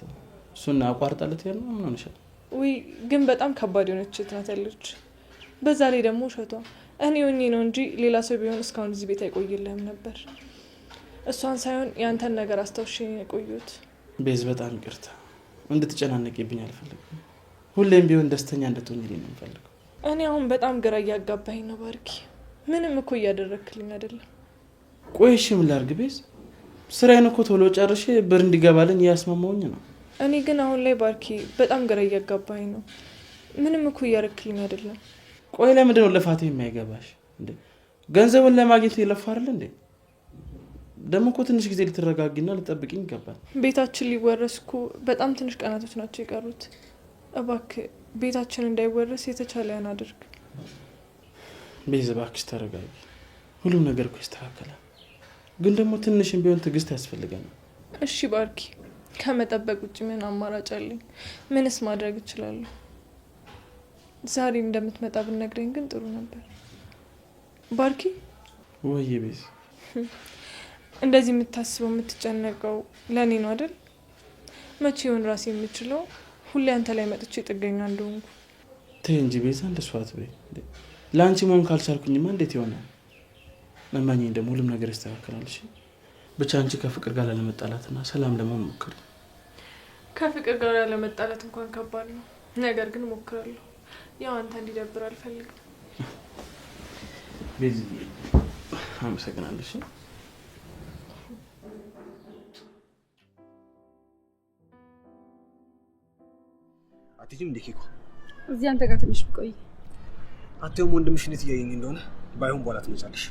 እሱን አቋርጣለት ያለው ምን ሆነሻል? ወይ ግን በጣም ከባድ የሆነች ናት ያለች። በዛ ላይ ደግሞ ውሸቷ። እኔ ሆኜ ነው እንጂ ሌላ ሰው ቢሆን እስካሁን እዚህ ቤት አይቆይልህም ነበር። እሷን ሳይሆን ያንተን ነገር አስታውሼ ነው የቆዩት። ቤዝ በጣም ይቅርታ፣ እንድትጨናነቂብኝ አልፈልግም። ሁሌም ቢሆን ደስተኛ እንድትሆኝልኝ ነው የምፈልገው። እኔ አሁን በጣም ግራ እያጋባኝ ነው ባርኪ። ምንም እኮ እያደረክልኝ አይደለም። ቆይ እሺ ምን ላድርግ ቤዝ? ስራዬን እኮ ቶሎ ጨርሼ ብር እንዲገባልኝ እያስማማውኝ ነው። እኔ ግን አሁን ላይ ባርኪ በጣም ግራ እያጋባኝ ነው። ምንም እኮ እያደረክልኝ አይደለም። ቆይ ለምንድን ነው ልፋቴ የማይገባሽ እንዴ? ገንዘቡን ለማግኘት የለፋ አይደል እንዴ? ደግሞ እኮ ትንሽ ጊዜ ልትረጋጊና ልጠብቂኝ ይገባል። ቤታችን ሊወረስ እኮ በጣም ትንሽ ቀናቶች ናቸው የቀሩት። እባክህ ቤታችን እንዳይወረስ የተቻለ ያን አድርግ። ቤዝ እባክሽ ተረጋጊ። ሁሉም ነገር እኮ ይስተካከላል። ግን ደግሞ ትንሽም ቢሆን ትዕግስት ያስፈልገናል። እሺ ባርኪ፣ ከመጠበቅ ውጭ ምን አማራጭ አለኝ? ምንስ ማድረግ እችላለሁ? ዛሬ እንደምትመጣ ብትነግረኝ ግን ጥሩ ነበር። ባርኪ ወይ ቤዝ፣ እንደዚህ የምታስበው የምትጨነቀው ለእኔ ነው አይደል? መቼ ይሆን ራሴ የምችለው? ሁሌ አንተ ላይ መጥቼ ጥገኛ እንደሆንኩ። ተይ እንጂ ቤዛ፣ እንደሱ አትበይ። ለአንቺ መሆን ካልቻልኩኝማ እንዴት ይሆናል? እመኚኝ፣ ደግሞ ሁሉም ነገር ይስተካከላል። እሺ ብቻ አንቺ ከፍቅር ጋር ላለመጣላትና ሰላም ለመሆን ሞክሪ። ከፍቅር ጋር ላለመጣላት እንኳን ከባድ ነው፣ ነገር ግን ሞክራለሁ። ያው አንተ እንዲደብር አልፈልግም። ቤዚ አመሰግናለሁ። አትጂም እንደ ኬኮ እዚህ አንተ ጋር ትንሽ ብቆይ። አትየውም ወንድምሽ እንዴት እያየኝ እንደሆነ ባይሆን በኋላ ትመጫለሽ።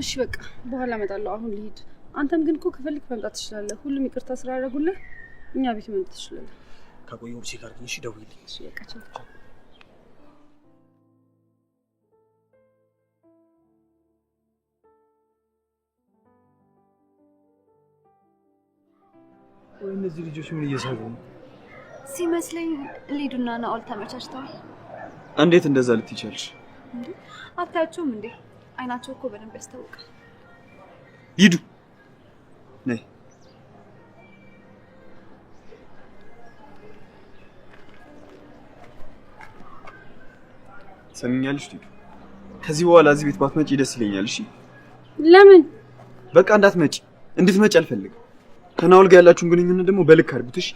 እሺ በቃ በኋላ እመጣለሁ። አሁን ልሂድ። አንተም ግን እኮ ከፈልክ መምጣት ትችላለህ። ሁሉም ይቅርታ ስላደረጉልህ እኛ ቤት መምጣት ትችላለህ። ከቆየሁ ቼክ አድርጊኝ። እሺ ደውይልኝ። እሺ በቃ ቻው። ወይ እነዚህ ልጆች ምን እየሰሩ ነው? ሲመስለኝ ሊዱና ናኦል ተመቻችተዋል። እንዴት እንደዛ ልትይቻልሽ? እንዴ አታያቸውም እንዴ? አይናቸው እኮ በደንብ ያስታውቃል። ሂዱ ነይ። ሰምኛለሽ ሊዱ፣ ከዚህ በኋላ እዚህ ቤት ባትመጪ ደስ ይለኛል። እሺ ለምን? በቃ እንዳትመጪ፣ እንድትመጪ አልፈልግም። ከናኦል ጋር ያላችሁን ግንኙነት ደግሞ በልክ አድርጉት። እሺ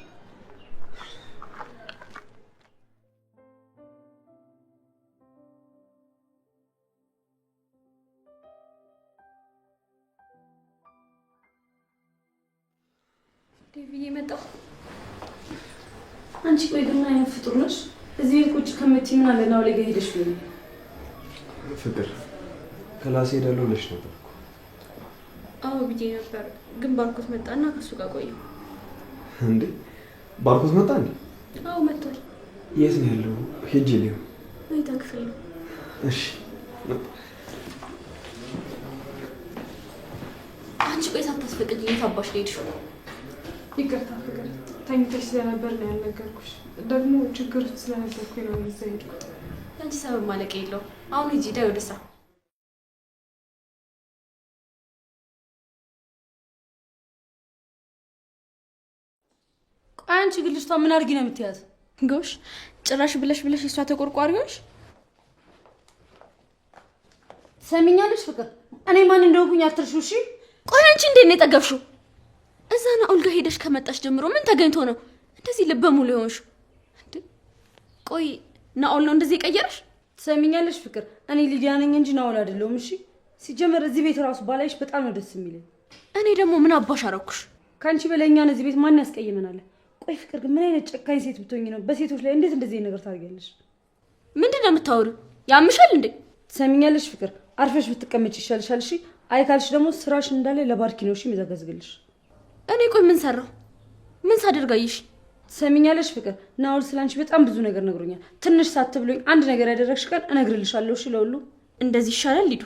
ዴቪዬ መጣሁ። አንቺ ቆይ ግን ምን አይነት ፍጡር ነሽ? እዚህ ቤት ቁጭ ከምትይ ምን አለ ናኦል ጋር ሄደሽ ነው? ፍቅር ክላስ ሄዳለሁ ብለሽ ነበር እኮ። አዎ ብዬ ነበር፣ ግን ባርኮት መጣና ከሱ ጋር ቆየሁ። እንዴ ባርኮት መጣ እንዴ? አዎ መጥቷል። የት ነው ያለው? ሄጄ ልየው። መኝታ ክፍል ነው። እሺ አንቺ ቆይ ሳታስፈቅጂ የት አባሽ ሄድሽ? ይቅርታ ፍቅር፣ ተኝተሽ ስለነበር ነው ያልነገርኩሽ። ደግሞ ችግር ውስጥ ስለነበርኩኝ ነው እዛ ሄድኩት። አንቺ ሰበብ ማለቂያ የለውም። አሁን ሂጂ ዳይ ወደ ስራ። ቆይ አንቺ ግን ልጅቷ ምን አድርጊ ነው የምትያት? ጎሽ ጭራሽ ብለሽ እሷ ተቆርቋሪ ሆንሽ። ትሰሚኛለሽ ፍቅር፣ እኔ ማን እንደሆንኩኝ አትርሹ እሺ? ቆይ አንቺ እንዴት ነው የጠገብሽው? እዛ ናኦል ጋር ሄደሽ ከመጣሽ ጀምሮ ምን ተገኝቶ ነው እንደዚህ ልበ ሙሉ የሆንሽው? ቆይ ናኦል ነው እንደዚህ የቀየረሽ? ትሰሚኛለሽ ፍቅር፣ እኔ ሊዲያ ነኝ እንጂ ናኦል አይደለሁም እሺ? ሲጀመር እዚህ ቤት ራሱ ባላይሽ በጣም ነው ደስ የሚለኝ። እኔ ደግሞ ምን አባሽ አረኩሽ? ካንቺ በላይ እኛን እዚህ ቤት ማን ያስቀይመናል? ቆይ ፍቅር ግን ምን አይነት ጨካኝ ሴት ብትሆኚ ነው በሴቶች ላይ እንዴት እንደዚህ ነገር ታደርጊያለሽ? ምንድን ነው የምታወሪው? ያምሻል እንዴ? ትሰሚኛለሽ ፍቅር፣ አርፈሽ ብትቀመጭ ይሻልሻል እሺ? አይ ካልሽ ደግሞ ስራሽ እንዳለ ለባርኪ ነው እሺ የሚዘገዝግልሽ። እኔ ቆይ ምን ሰራው? ምን ሳደርጋይሽ? ትሰሚኛለሽ ፍቅር፣ ናኦል ስላንቺ በጣም ብዙ ነገር ነግሮኛል። ትንሽ ሳትብሎኝ አንድ ነገር ያደረግሽ ቀን እነግርልሻለሁ እሺ? ለሁሉ እንደዚህ ይሻላል ሊዱ።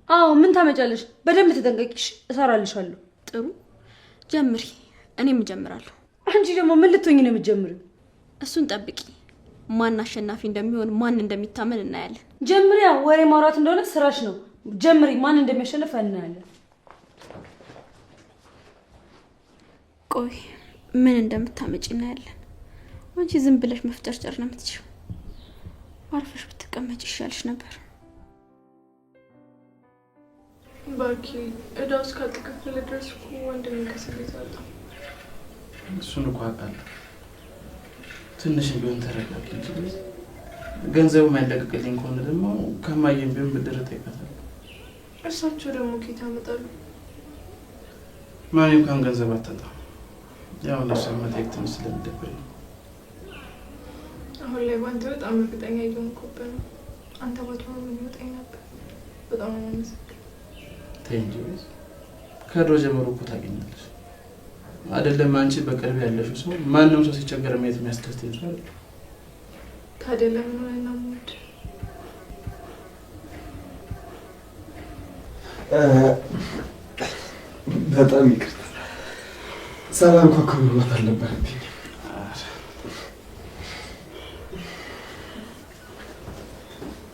አዎ ምን ታመጫለሽ? በደንብ ተጠንቀቂሽ፣ እሰራልሻለሁ። ጥሩ ጀምሪ፣ እኔም እጀምራለሁ። አንቺ ደግሞ ምን ልትሆኚ ነው የምትጀምሪው? እሱን ጠብቂ። ማን አሸናፊ እንደሚሆን ማን እንደሚታመን እናያለን። ጀምሪያ። ወሬ ማውራት እንደሆነ ስራሽ ነው። ጀምሪ። ማን እንደሚያሸንፍ እናያለን። ቆይ ምን እንደምታመጪ እናያለን። አንቺ ዝም ብለሽ መፍጨርጨር ነው የምትችይው። አርፈሽ ብትቀመጭ ይሻልሽ ነበር። ባርኪ እዳው እስካልተከፈለ ድረስ እኮ ወንድሜ ከእስር ቤት ወጣ። እሱን እኮ አውቃለሁ። ትንሽ ቢሆን ተረጋጊ እንጂ ገንዘቡ የማይለቀቅልኝ ከሆነ ደግሞ ከማየም ቢሆን ብድር እጠይቃታለሁ። እርሳቸው ደግሞ ኬት ያመጣሉ? ማንም እንኳን ገንዘብ አታጣም። ያው ለእሷ መጠየቅ ትንሽ ስለሚደብረኝ ነው። አሁን ላይ በአንተ በጣም እርግጠኛ እየሆንኩብህ ነው። አንተ ባትሆን ምን ይወጣኝ ነበር። በጣም ነው የማመሰግነው። ተይ እንጂ ከድሮ ጀምሮ እኮ ታገኛለሽ አይደለም? አንቺ በቅርብ ያለሽው ሰው ማንም ሰው ሲቸገር ማየት የሚያስደስተኝ ሰው አይደለም። ታዲያ ለምን ሆነና ሞት? በጣም ይቅርታ። ሰላም ኮኮ መግባት አልነበረብኝ።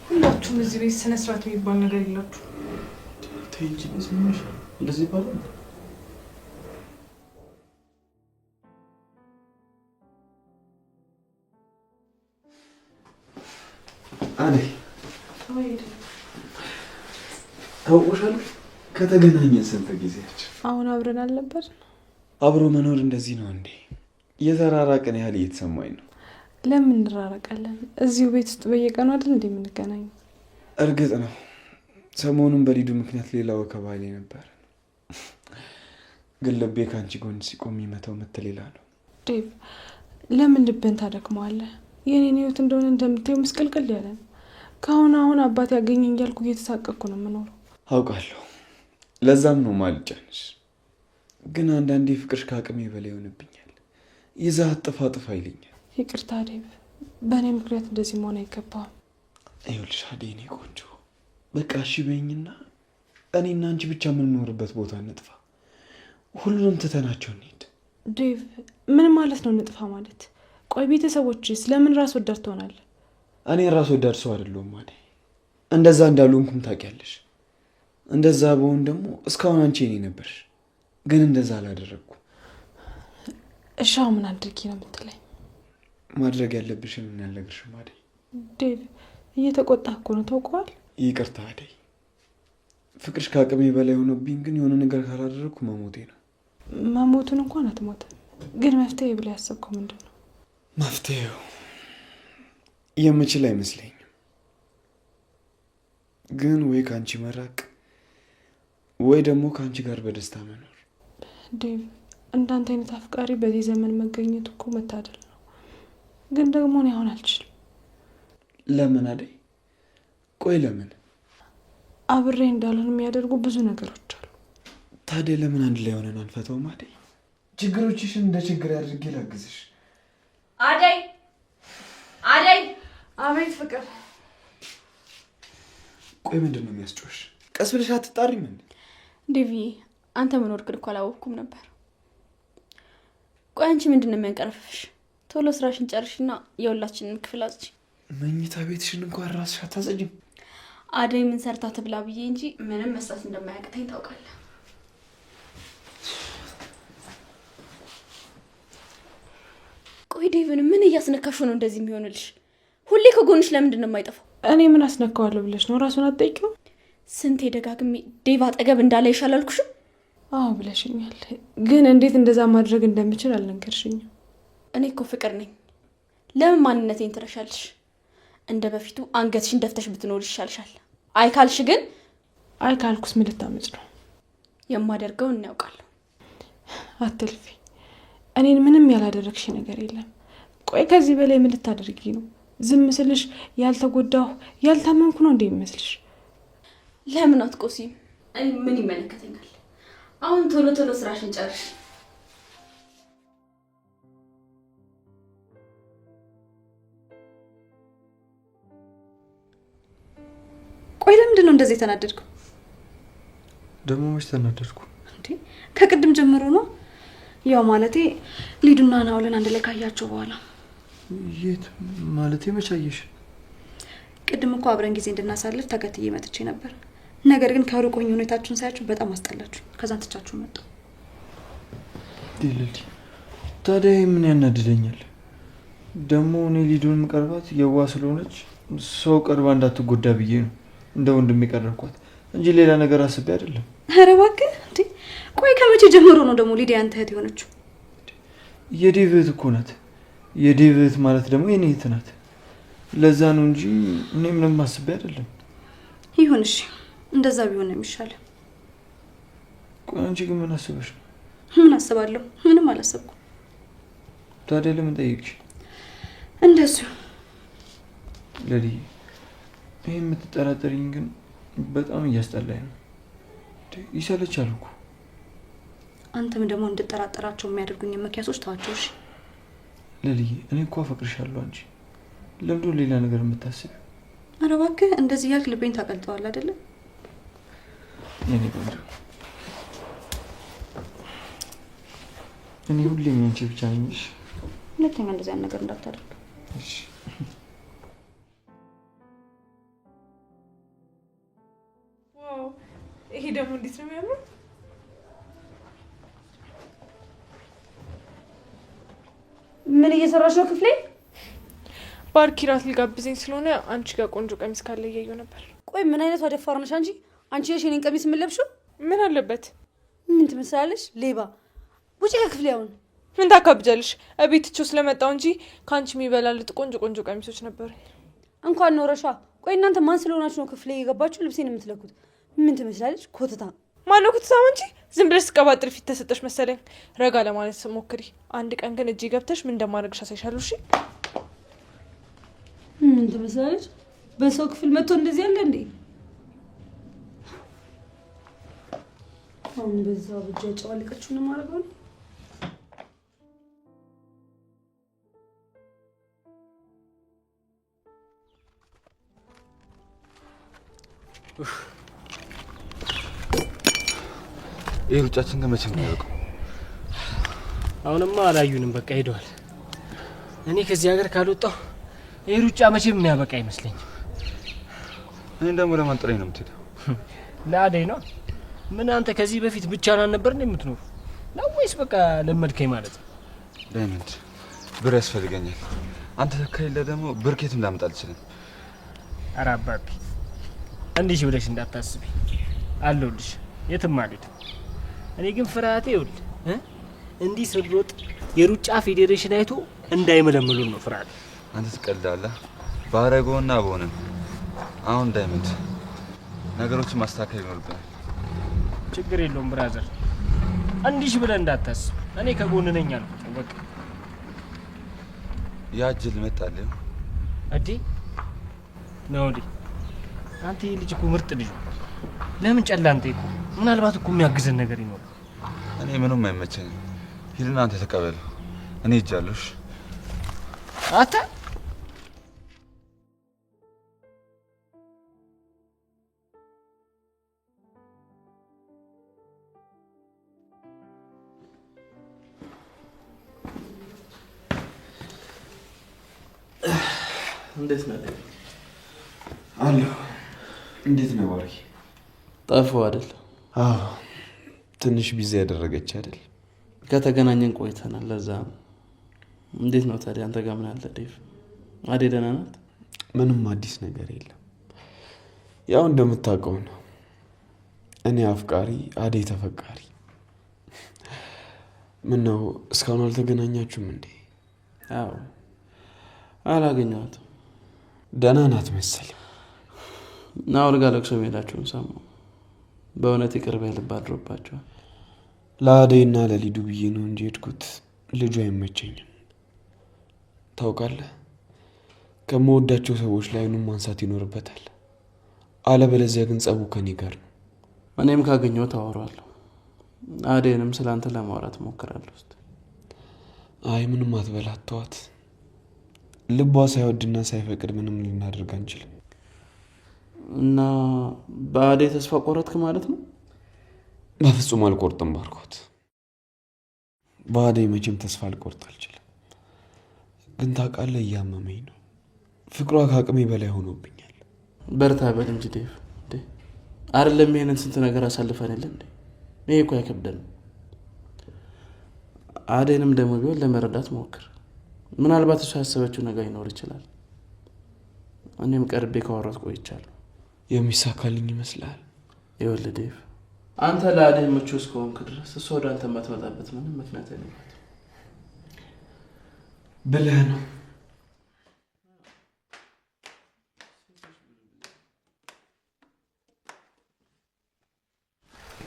ሁላችሁም እዚህ ቤት ስነ ስርዓት የሚባል ነገር የላችሁ። ተይ እንጂ እንደዚህ ይባላል? አዴ ታውቁሻለሁ። ከተገናኘን ስንት ጊዜያችን? አሁን አብረን አልነበር? አብሮ መኖር እንደዚህ ነው እንዴ? የተራራቅን ያህል እየተሰማኝ ነው። ለምን እንራራቃለን? እዚሁ ቤት ውስጥ በየቀኑ አይደል እንዴ የምንገናኝ? እርግጥ ነው ሰሞኑን በሊዱ ምክንያት ሌላ ወከባ ላይ ነበር፣ ግን ልቤ ከአንቺ ጎን ሲቆም የሚመታው ምት ሌላ ነው። ዴቭ ለምን ልብን ታደክመዋለህ? የኔን ህይወት እንደሆነ እንደምታየው ምስቅልቅል ያለ ነው። አሁን አባት ያገኘኝ እያልኩ እየተሳቀቅኩ ነው የምኖረው። አውቃለሁ። ለዛም ነው ማልጫንሽ። ግን አንዳንዴ ፍቅርሽ ከአቅሜ በላይ ይሆንብኛል። ይዛ ጥፋ ይለኛል። ይቅርታ ዴቭ፣ በእኔ ምክንያት እንደዚህ መሆን አይገባም። ይኸውልሽ አደይ፣ እኔ ቆንጆ በቃ እሺ በይኝና እኔና አንቺ ብቻ የምንኖርበት ቦታ እንጥፋ። ሁሉንም ትተናቸው እንሂድ። ዴቭ፣ ምን ማለት ነው እንጥፋ ማለት? ቆይ ቤተሰቦችስ ለምን ራስ ወዳድ ትሆናለህ? እኔ ራስ ወዳድ ሰው አይደለሁም አደይ። እንደዛ እንዳልሆንኩም ታውቂያለሽ። እንደዛ በሆን ደግሞ እስካሁን አንቺ እኔ ነበርሽ። ግን እንደዛ አላደረግኩም። እሺ አሁን ምን አድርጊ ነው የምትለኝ? ማድረግ ያለብሽን እናልነግርሽም አደይ። ዴቭ፣ እየተቆጣህ እኮ ነው ታውቀዋል። ይቅርታ አደይ፣ ፍቅርሽ ከአቅሜ በላይ ሆኖብኝ፣ ግን የሆነ ነገር ካላደረግኩ መሞቴ ነው። መሞቱን እንኳን አትሞትም። ግን መፍትሄ ብላ ያሰብከው ምንድን ነው? መፍትሄው የምችል አይመስለኝም። ግን ወይ ከአንቺ መራቅ ወይ ደግሞ ከአንቺ ጋር በደስታ መኖር። ዴቭ፣ እንዳንተ አይነት አፍቃሪ በዚህ ዘመን መገኘት እኮ መታደል ነው። ግን ደግሞ እኔ አሁን አልችልም። ለምን አደይ? ቆይ ለምን? አብሬ እንዳልሆን የሚያደርጉ ብዙ ነገሮች አሉ። ታዲያ ለምን አንድ ላይ ሆነን አንፈተውም አደይ? ችግሮችሽን እንደ ችግር አድርጌ ላግዝሽ። አደይ! አደይ! አቤት ፍቅር። ቆይ ምንድን ነው የሚያስጮሽ? ቀስ ብለሽ አትጣሪም እንዴ? ዴቪ፣ አንተ መኖር ግን እኮ አላወቅኩም ነበር። ቆይ አንቺ ምንድን ነው የሚያንቀረፍሽ? ቶሎ ስራሽን ጨርሽና የሁላችንን ክፍል አጽጂ። መኝታ ቤትሽን እንኳን ራስሽ አታጸጂም? አደይ ምን ሰርታ ትብላ ብዬ እንጂ ምንም መስራት እንደማያቅተኝ ታውቃለህ። ቆይ ዴቪን ምን እያስነካሽ ነው እንደዚህ የሚሆንልሽ? ሁሌ ከጎንሽ ለምንድን ነው የማይጠፋው? እኔ ምን አስነካዋለሁ ብለሽ ነው? ራሱን አትጠይቂው? ስንቴ ደጋግሜ ዴቭ አጠገብ እንዳለ ይሻል አልኩሽም? አዎ ብለሽኛል፣ ግን እንዴት እንደዛ ማድረግ እንደምችል አልነገርሽኝም። እኔ እኮ ፍቅር ነኝ። ለምን ማንነቴን ትረሻለሽ? እንደ በፊቱ አንገትሽን ደፍተሽ ብትኖር ይሻልሻል። አይ ካልሽ ግን አይ ካልኩስ ምን ልታመጭ ነው? የማደርገውን እናውቃለሁ። አትልፊ። እኔን ምንም ያላደረግሽ ነገር የለም። ቆይ ከዚህ በላይ ምን ልታደርጊ ነው? ዝም ስልሽ ያልተጎዳሁ ያልታመንኩ ነው እንዴ ይመስልሽ? ለምን አትቆሲም? እኔ ምን ይመለከተኛል? አሁን ቶሎ ስራሽን ጨርሽ። ቆይ ለምንድን ነው እንደዚህ የተናደድኩ? ደግሞ መች ተናደድኩ እንዴ? ከቅድም ጀምሮ ነው። ያው ማለቴ ሊዱና ናውልን አንድ ላይ ካያቸው በኋላ። የት ማለቴ? መች አየሽ? ቅድም እኮ አብረን ጊዜ እንድናሳልፍ ተከትዬ መጥቼ ነበር። ነገር ግን ከሩቅ ሆኜ ሁኔታችሁን ሳያችሁ በጣም አስጠላችሁ። ከዛን ትቻችሁ መጣሁ። ዲልዲ፣ ታዲያ ምን ያናድደኛል? ደግሞ እኔ ሊዱን ቀርባት የዋ ስለሆነች ሰው ቀርባ እንዳትጎዳ ብዬ ነው እንደ ወንድም የቀረብኳት እንጂ ሌላ ነገር አስቤ አይደለም። ኧረ እባክህ እንዴ! ቆይ ከመቼ ጀምሮ ነው ደግሞ ሊዲያ አንተ እህት የሆነችው? የዴቭ እህት እኮ ናት። የዴቭ እህት ማለት ደግሞ የኔ እህት ናት። ለዛ ነው እንጂ እኔ ምንም አስቤ አይደለም። ይሁን እሺ፣ እንደዛ ቢሆን ነው የሚሻለው። ቆይ አንቺ ግን ምን አስበሽ ነው? ምን አስባለሁ? ምንም አላሰብኩም። ታዲያ ለምን ጠየቅሽ? እንደሱ ለዲ፣ ይሄ የምትጠራጠሪኝ ግን በጣም እያስጠላኝ ነው። ይሰለቻል እኮ። አንተም ደግሞ እንድጠራጠራቸው የሚያደርጉኝ ምክንያቶች ተዋቸው እሺ። ለልዬ፣ እኔ እኮ አፈቅርሻለሁ። አንቺ ለምንድን ሌላ ነገር የምታስቢው? ኧረ እባክህ እንደዚህ ያልክ ልቤን ታቀልጠዋል አይደለ? የኔ ቆንጆ፣ እኔ ሁሌም አንቺ ብቻ ነኝ። እሺ፣ ሁለተኛ እንደዚህ አይነት ነገር እንዳታደርግ እሺ? ዋው! ይሄ ደግሞ እንዴት ነው የሚያምረው! ምን እየሰራሽ ነው ክፍሌ? ባርኪ ራት ሊጋብዘኝ ስለሆነ አንቺ ጋር ቆንጆ ቀሚስ ካለ እያየሁ ነበር። ቆይ ምን አይነት ደፋር ነሽ አንቺ? አንቺ ነሽ የኔን ቀሚስ የምትለብሺው? ምን አለበት? ምን ትመስላለሽ? ሌባ! ውጪ ከክፍሌ አሁን። ምን ታካብጃለሽ? እቤትቹ ስለመጣው እንጂ ካንቺ የሚበላልጥ ቆንጆ ቀሚሶች ነበር። እንኳን ኖረሻ። ቆይ እናንተ ማን ስለሆናችሁ ነው ክፍሌ የገባችሁ ልብሴን የምትለኩት? ምን ትመስላለሽ? ኮተታ! ማነው ኮተታ? አንቺ ዝም ብለሽ ስቀባጥር ፊት ተሰጠሽ መሰለኝ። ረጋ ለማለት ሞክሪ። አንድ ቀን ግን እጄ ገብተሽ ምን እንደማደርግሽ አሳይሻለሁ። እሺ? ምን ትመስላለች? በሰው ክፍል መጥቶ እንደዚህ ያለ እንዴ? አሁን በዛ ብቻ ጨዋልቀችው ነው ማረጋው። ይሄ ሩጫችን ከመቼ ነው ያልቀው? አሁንማ አላዩንም፣ በቃ ሄደዋል። እኔ ከዚህ ሀገር ካልወጣሁ ይሄ ሩጫ መቼም የሚያበቃ አይመስለኝም። እኔ ደግሞ ለማን ጥለኝ ነው የምትሄደው? ለአደይ ነው። ምን አንተ ከዚህ በፊት ብቻህን አልነበር እንዴ የምትኖር? ነው ወይስ በቃ ለመድከኝ ማለት ነው? ዳይመንድ ብር ያስፈልገኛል። አንተ ከሌለ ደግሞ ብር ከየትም ላመጣ አልችልም። ኧረ አባቢ እንዲህ ብለሽ እንዳታስቢ፣ አለሁልሽ፣ የትም አልሄድም። እኔ ግን ፍርሃቴ ይኸውልህ እንዲህ ስሮጥ የሩጫ ፌዴሬሽን አይቶ እንዳይመለምሉን ነው ፍርሃቴ። አንተ ትቀልዳለህ። ባረገውና በሆነም አሁን ዳይመንድ ነገሮችን ማስተካከል ይኖርብናል። ችግር የለውም ብራዘር፣ እንዲህ ብለህ እንዳታስብ፣ እኔ ከጎን ነኝ አልኩት። በቃ ያ ጅል መጣልህ እዲ ነው እንዴ? አንተ ልጅ እኮ ምርጥ ልጅ ነው። ለምን ጨላንተ እኮ ምናልባት እኮ የሚያግዘን ነገር ይኖር። እኔ ምንም አይመቸኝም። ሂድና አንተ ተቀበል፣ እኔ እጃለሁሽ። አታ እንዴት ነህ? አለሁ። እንዴት ነው ባሪ? ጠፋሁ አይደል? አዎ፣ ትንሽ ቢዚ ያደረገች አይደል? ከተገናኘን ቆይተናል። ለዛ እንዴት ነው ታዲያ? አንተ ጋር ምን አለ ዴቭ? አደይ ደህና ናት? ምንም አዲስ ነገር የለም። ያው እንደምታውቀው ነው። እኔ አፍቃሪ፣ አደይ ተፈቃሪ። ምን ነው እስካሁን አልተገናኛችሁም እንዴ? አዎ፣ አላገኘኋትም። ደህና ናት መሰለኝ። ናውል ጋር ለቅሶ መሄዳቸውን ሰማሁ። በእውነት ይቅር በይ፣ ልብ አድሮባቸዋል። ለአደይና ለሊዱ ብዬ ነው እንጂ ሄድኩት። ልጁ አይመቸኝም። ታውቃለህ፣ ከምወዳቸው ሰዎች ላይ አይኑን ማንሳት ይኖርበታል። አለበለዚያ ግን ጸቡ ከኔ ጋር ነው። እኔም ካገኘሁት አወራዋለሁ። አደይንም ስለ አንተ ለማውራት እሞክራለሁ። አይ ምንም አትበላት፣ ተዋት። ልቧ ሳይወድና ሳይፈቅድ ምንም ልናደርግ አንችልም። እና በአደይ ተስፋ ቆረጥክ ማለት ነው? በፍጹም አልቆርጥም ባርኮት። በአደይ መቼም ተስፋ ልቆርጥ አልችልም። ግን ታውቃለህ፣ እያመመኝ ነው። ፍቅሯ ከአቅሜ በላይ ሆኖብኛል። በርታ በል እንጂ ዴቭ። አይደለም ይሄንን ስንት ነገር አሳልፈን የለ እንዴ? ይሄ እኮ አይከብደንም። አደይንም ደግሞ ቢሆን ለመረዳት ሞክር። ምናልባት እሷ ያሰበችው ነገር ይኖር ይችላል። እኔም ቀርቤ ካወራት ቆይቻለሁ። የሚሳካልኝ ይመስላል? ይኸውልህ ዴቭ፣ አንተ ለአደይ ምቹ እስከሆንክ ድረስ እሷ ወደ አንተ የማትመጣበት ምንም ምክንያት የለባትም ብለህ ነው?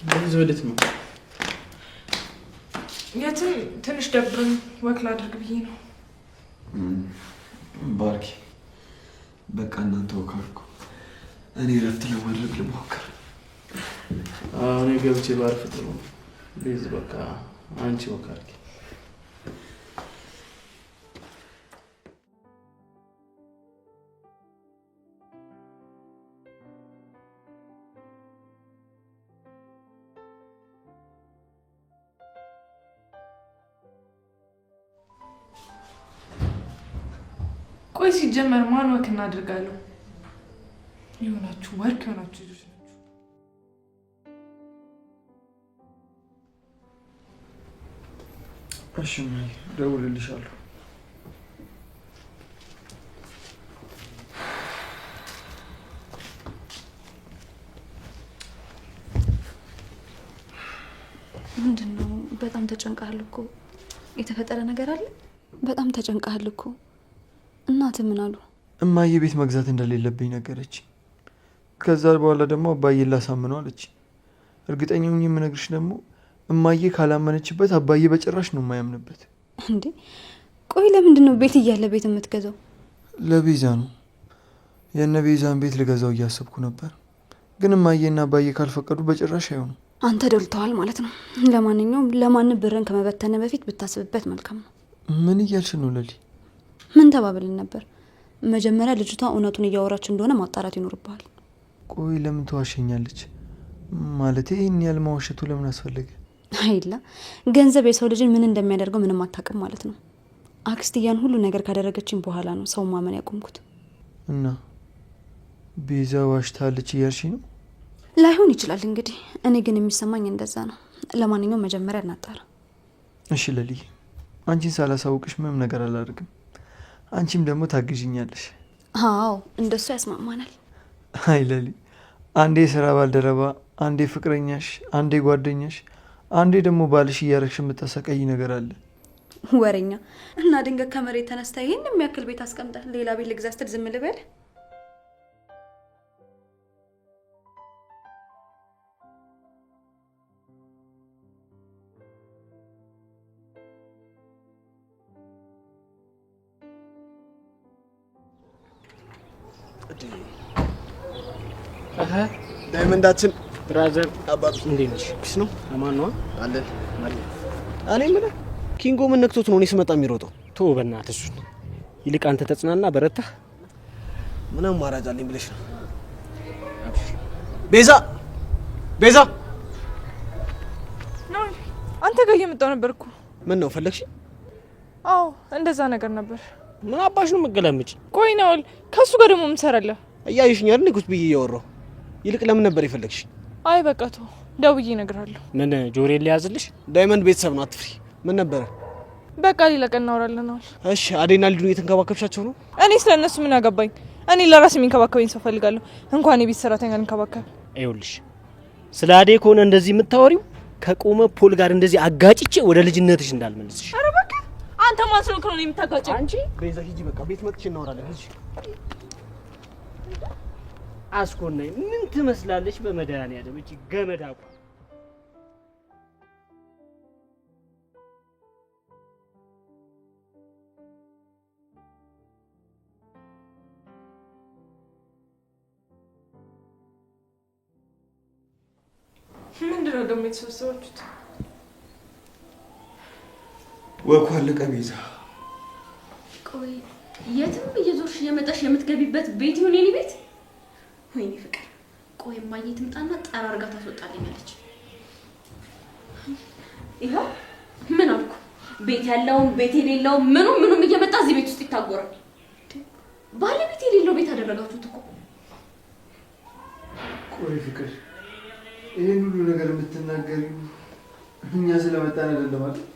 በዚህ ወዴት ነው? የትም ትንሽ ደብሮኝ ወክ ላድርግ ብዬ ነው። ባርኪ፣ በቃ እናንተ ወክ አድርጉ፣ እኔ ረፍት ለማድረግ ልሞክር። እኔ ገብቼ ባርፍ ጥሩ ነው። ቤዝ በቃ አንቺ ወክ አድርጊ። ቆይ ሲጀመር ማን ወክ እናድርጋለሁ? የሆናችሁ ወርክ የሆናችሁ ልጆች ናችሁ። እሺ ደውልልሻለሁ። ምንድን ነው? በጣም ተጨንቀሃል እኮ። የተፈጠረ ነገር አለ? በጣም ተጨንቀሃል እኮ። እናትህ ምን አሉ? እማዬ ቤት መግዛት እንደሌለብኝ ነገረች። ከዛ በኋላ ደግሞ አባዬ ላሳምነው አለች። እርግጠኛ ሆኜ የምነግርሽ ደግሞ እማዬ ካላመነችበት አባዬ በጭራሽ ነው የማያምንበት። እንዴ ቆይ ለምንድን ነው ቤት እያለ ቤት የምትገዛው? ለቤዛ ነው። የእነ ቤዛን ቤት ልገዛው እያሰብኩ ነበር፣ ግን እማዬና አባዬ ካልፈቀዱ በጭራሽ አይሆንም። አንተ ደልተዋል ማለት ነው። ለማንኛውም ለማንም ብርን ከመበተነ በፊት ብታስብበት መልካም ነው። ምን እያልሽ ነው ለሊ? ምን ተባብልን ነበር? መጀመሪያ ልጅቷ እውነቱን እያወራች እንደሆነ ማጣራት ይኖርብሃል። ቆይ ለምን ትዋሸኛለች? ማለቴ ይህን ያህል ማዋሸቱ ለምን አስፈለገ? አይላ ገንዘብ የሰው ልጅን ምን እንደሚያደርገው ምንም አታውቅም ማለት ነው። አክስትያን ሁሉ ነገር ካደረገችኝ በኋላ ነው ሰው ማመን ያቆምኩት። እና ቤዛ ዋሽታለች እያልሽ ነው? ላይሆን ይችላል እንግዲህ፣ እኔ ግን የሚሰማኝ እንደዛ ነው። ለማንኛውም መጀመሪያ እናጣራ። እሺ ለሊ፣ አንቺን ሳላሳውቅሽ ምንም ነገር አላደርግም። አንቺም ደግሞ ታግዥኛለሽ። አዎ እንደሱ ያስማማናል። አይ ለሊ፣ አንዴ የስራ ባልደረባ፣ አንዴ ፍቅረኛሽ፣ አንዴ ጓደኛሽ፣ አንዴ ደግሞ ባልሽ እያረግሽ የምታሰቃይ ነገር አለ። ወሬኛ እና ድንገት ከመሬት ተነስታ ይህን የሚያክል ቤት አስቀምጣ ሌላ ቤት ልግዛ ስትል ዝም ልበል? ዳይመንዳችን ብራዘር አባቱ እንዴት ነሽ? ፒስ ነው አማን ነው አለን። እኔ የምልህ ኪንጎ ምን ነክቶት ነው እኔ ስመጣ የሚሮጠው? ቶ በእናትህ እሱን ይልቅ አንተ ተጽናና፣ በረታ። ምን አማራጭ አለኝ ብለሽ ነው? ቤዛ ቤዛ ነው አንተ ጋር እየመጣሁ ነበር እኮ። ምን ነው ፈለግሽ? አዎ እንደዛ ነገር ነበር። ምን አባሽ ነው መገላምጪ? ቆይ ነው ከሱ ጋር ደግሞ ምን ትሰራለህ? እያየሽኝ አይደል? ንኩት ብዬ እያወራሁ። ይልቅ ለምን ነበር የፈለግሽ? አይ በቃ ተው፣ ደውዬ እነግርሃለሁ። ምን ጆሬ ሊያዝልሽ? ዳይመንድ ቤተሰብ ነው፣ አትፍሪ። ምን ነበረ? በቃ ሌላ ቀን እናወራለን። እሺ አዴና ልጁን እየተንከባከብሻቸው ነው? እኔ ስለነሱ ምን አገባኝ? እኔ ለራሴ የሚንከባከበኝ ሰው ፈልጋለሁ፣ እንኳን የቤት ሰራተኛ ልንከባከብ። ይኸውልሽ ስለ አዴ ከሆነ እንደዚህ የምታወሪው ከቆመ ፖል ጋር እንደዚህ አጋጭቼ ወደ ልጅነትሽ እንዳልመልስሽ። ኧረ በቃ አንተ ማን ስለሆንክ ነው የምታጋጨኝ? አንቺ ቤዛ ሂጂ፣ በቃ ቤት መጥቼ እናወራለን። ሂጂ። አስኮናኝ ምን ትመስላለች? በመድኃኒዓለም እቺ ገመድ አቋ ምንድን ነው ደግሞ የተሰበሰባችሁት? ወኩ አለቀ ቤዛ። ቆይ የትም እየዞርሽ እየመጣሽ የምትገቢበት ቤት ይሁን የኔ ቤት? ወይኔ ፍቅር፣ ቆይ እማዬ ትምጣና ጠራርጋ ታስወጣልኛለች። ይኸው ምን አልኩ? ቤት ያለውም ቤት የሌለውም ምኑም እየመጣ እዚህ ቤት ውስጥ ይታጎራል። ባለቤት የሌለው ቤት አደረጋችሁት እኮ። ቆይ ፍቅር፣ ይሄን ሁሉ ነገር የምትናገሪው እኛ ስለመጣን አይደለም አይደል?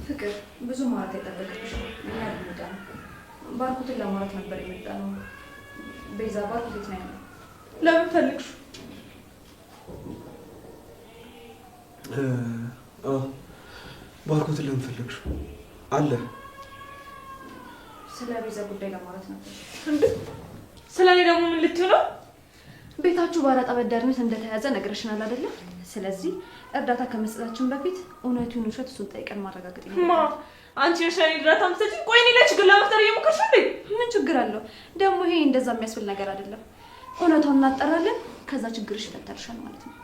ፍቅር ብዙ ማለት አይጠበቅብሽም። እኛ ልንመጣ ነው። ባርኩትን ለማለት ነበር የመጣ ነው። ቤዛ ባርኩት የት ነው ያለው? ለምን ፈልግሽ? ባርኮትን ለምን ፈለግሽ? አለ ስለ ቤዛ ጉዳይ ለማለት ነበር። እንዴ ስለ እኔ ደግሞ ምን ልትዩ ነው? ቤታችሁ ባራጣ በዳሪነት እንደተያዘ ነግረሽናል አይደለ? ስለዚህ እርዳታ ከመስጠታችን በፊት እውነቱን ውሸት እሱን ጠይቀን ማረጋገጥ ይኖርብናል። አንቺ ነሽ ለኔ እርዳታ የምትሰጪኝ? ቆይ እኔ ለችግር ለመፍጠር እየሞከርሽ እንዴ? ምን ችግር አለው ደግሞ? ይሄ እንደዛ የሚያስብል ነገር አይደለም። እውነቱን እናጠራለን፣ ከዛ ችግርሽ ይፈታልሻል ማለት ነው።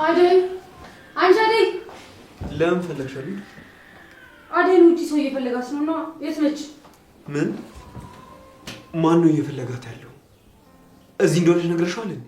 አደይ አንቺ አደይ፣ ለምን ፈለግሻል? አደይን ውጪ ሰው እየፈለጋት ነውና የት ነች? ምን? ማን ነው እየፈለጋት ያለው? እዚህ እንደሆነች ነግረሽዋል እንዴ?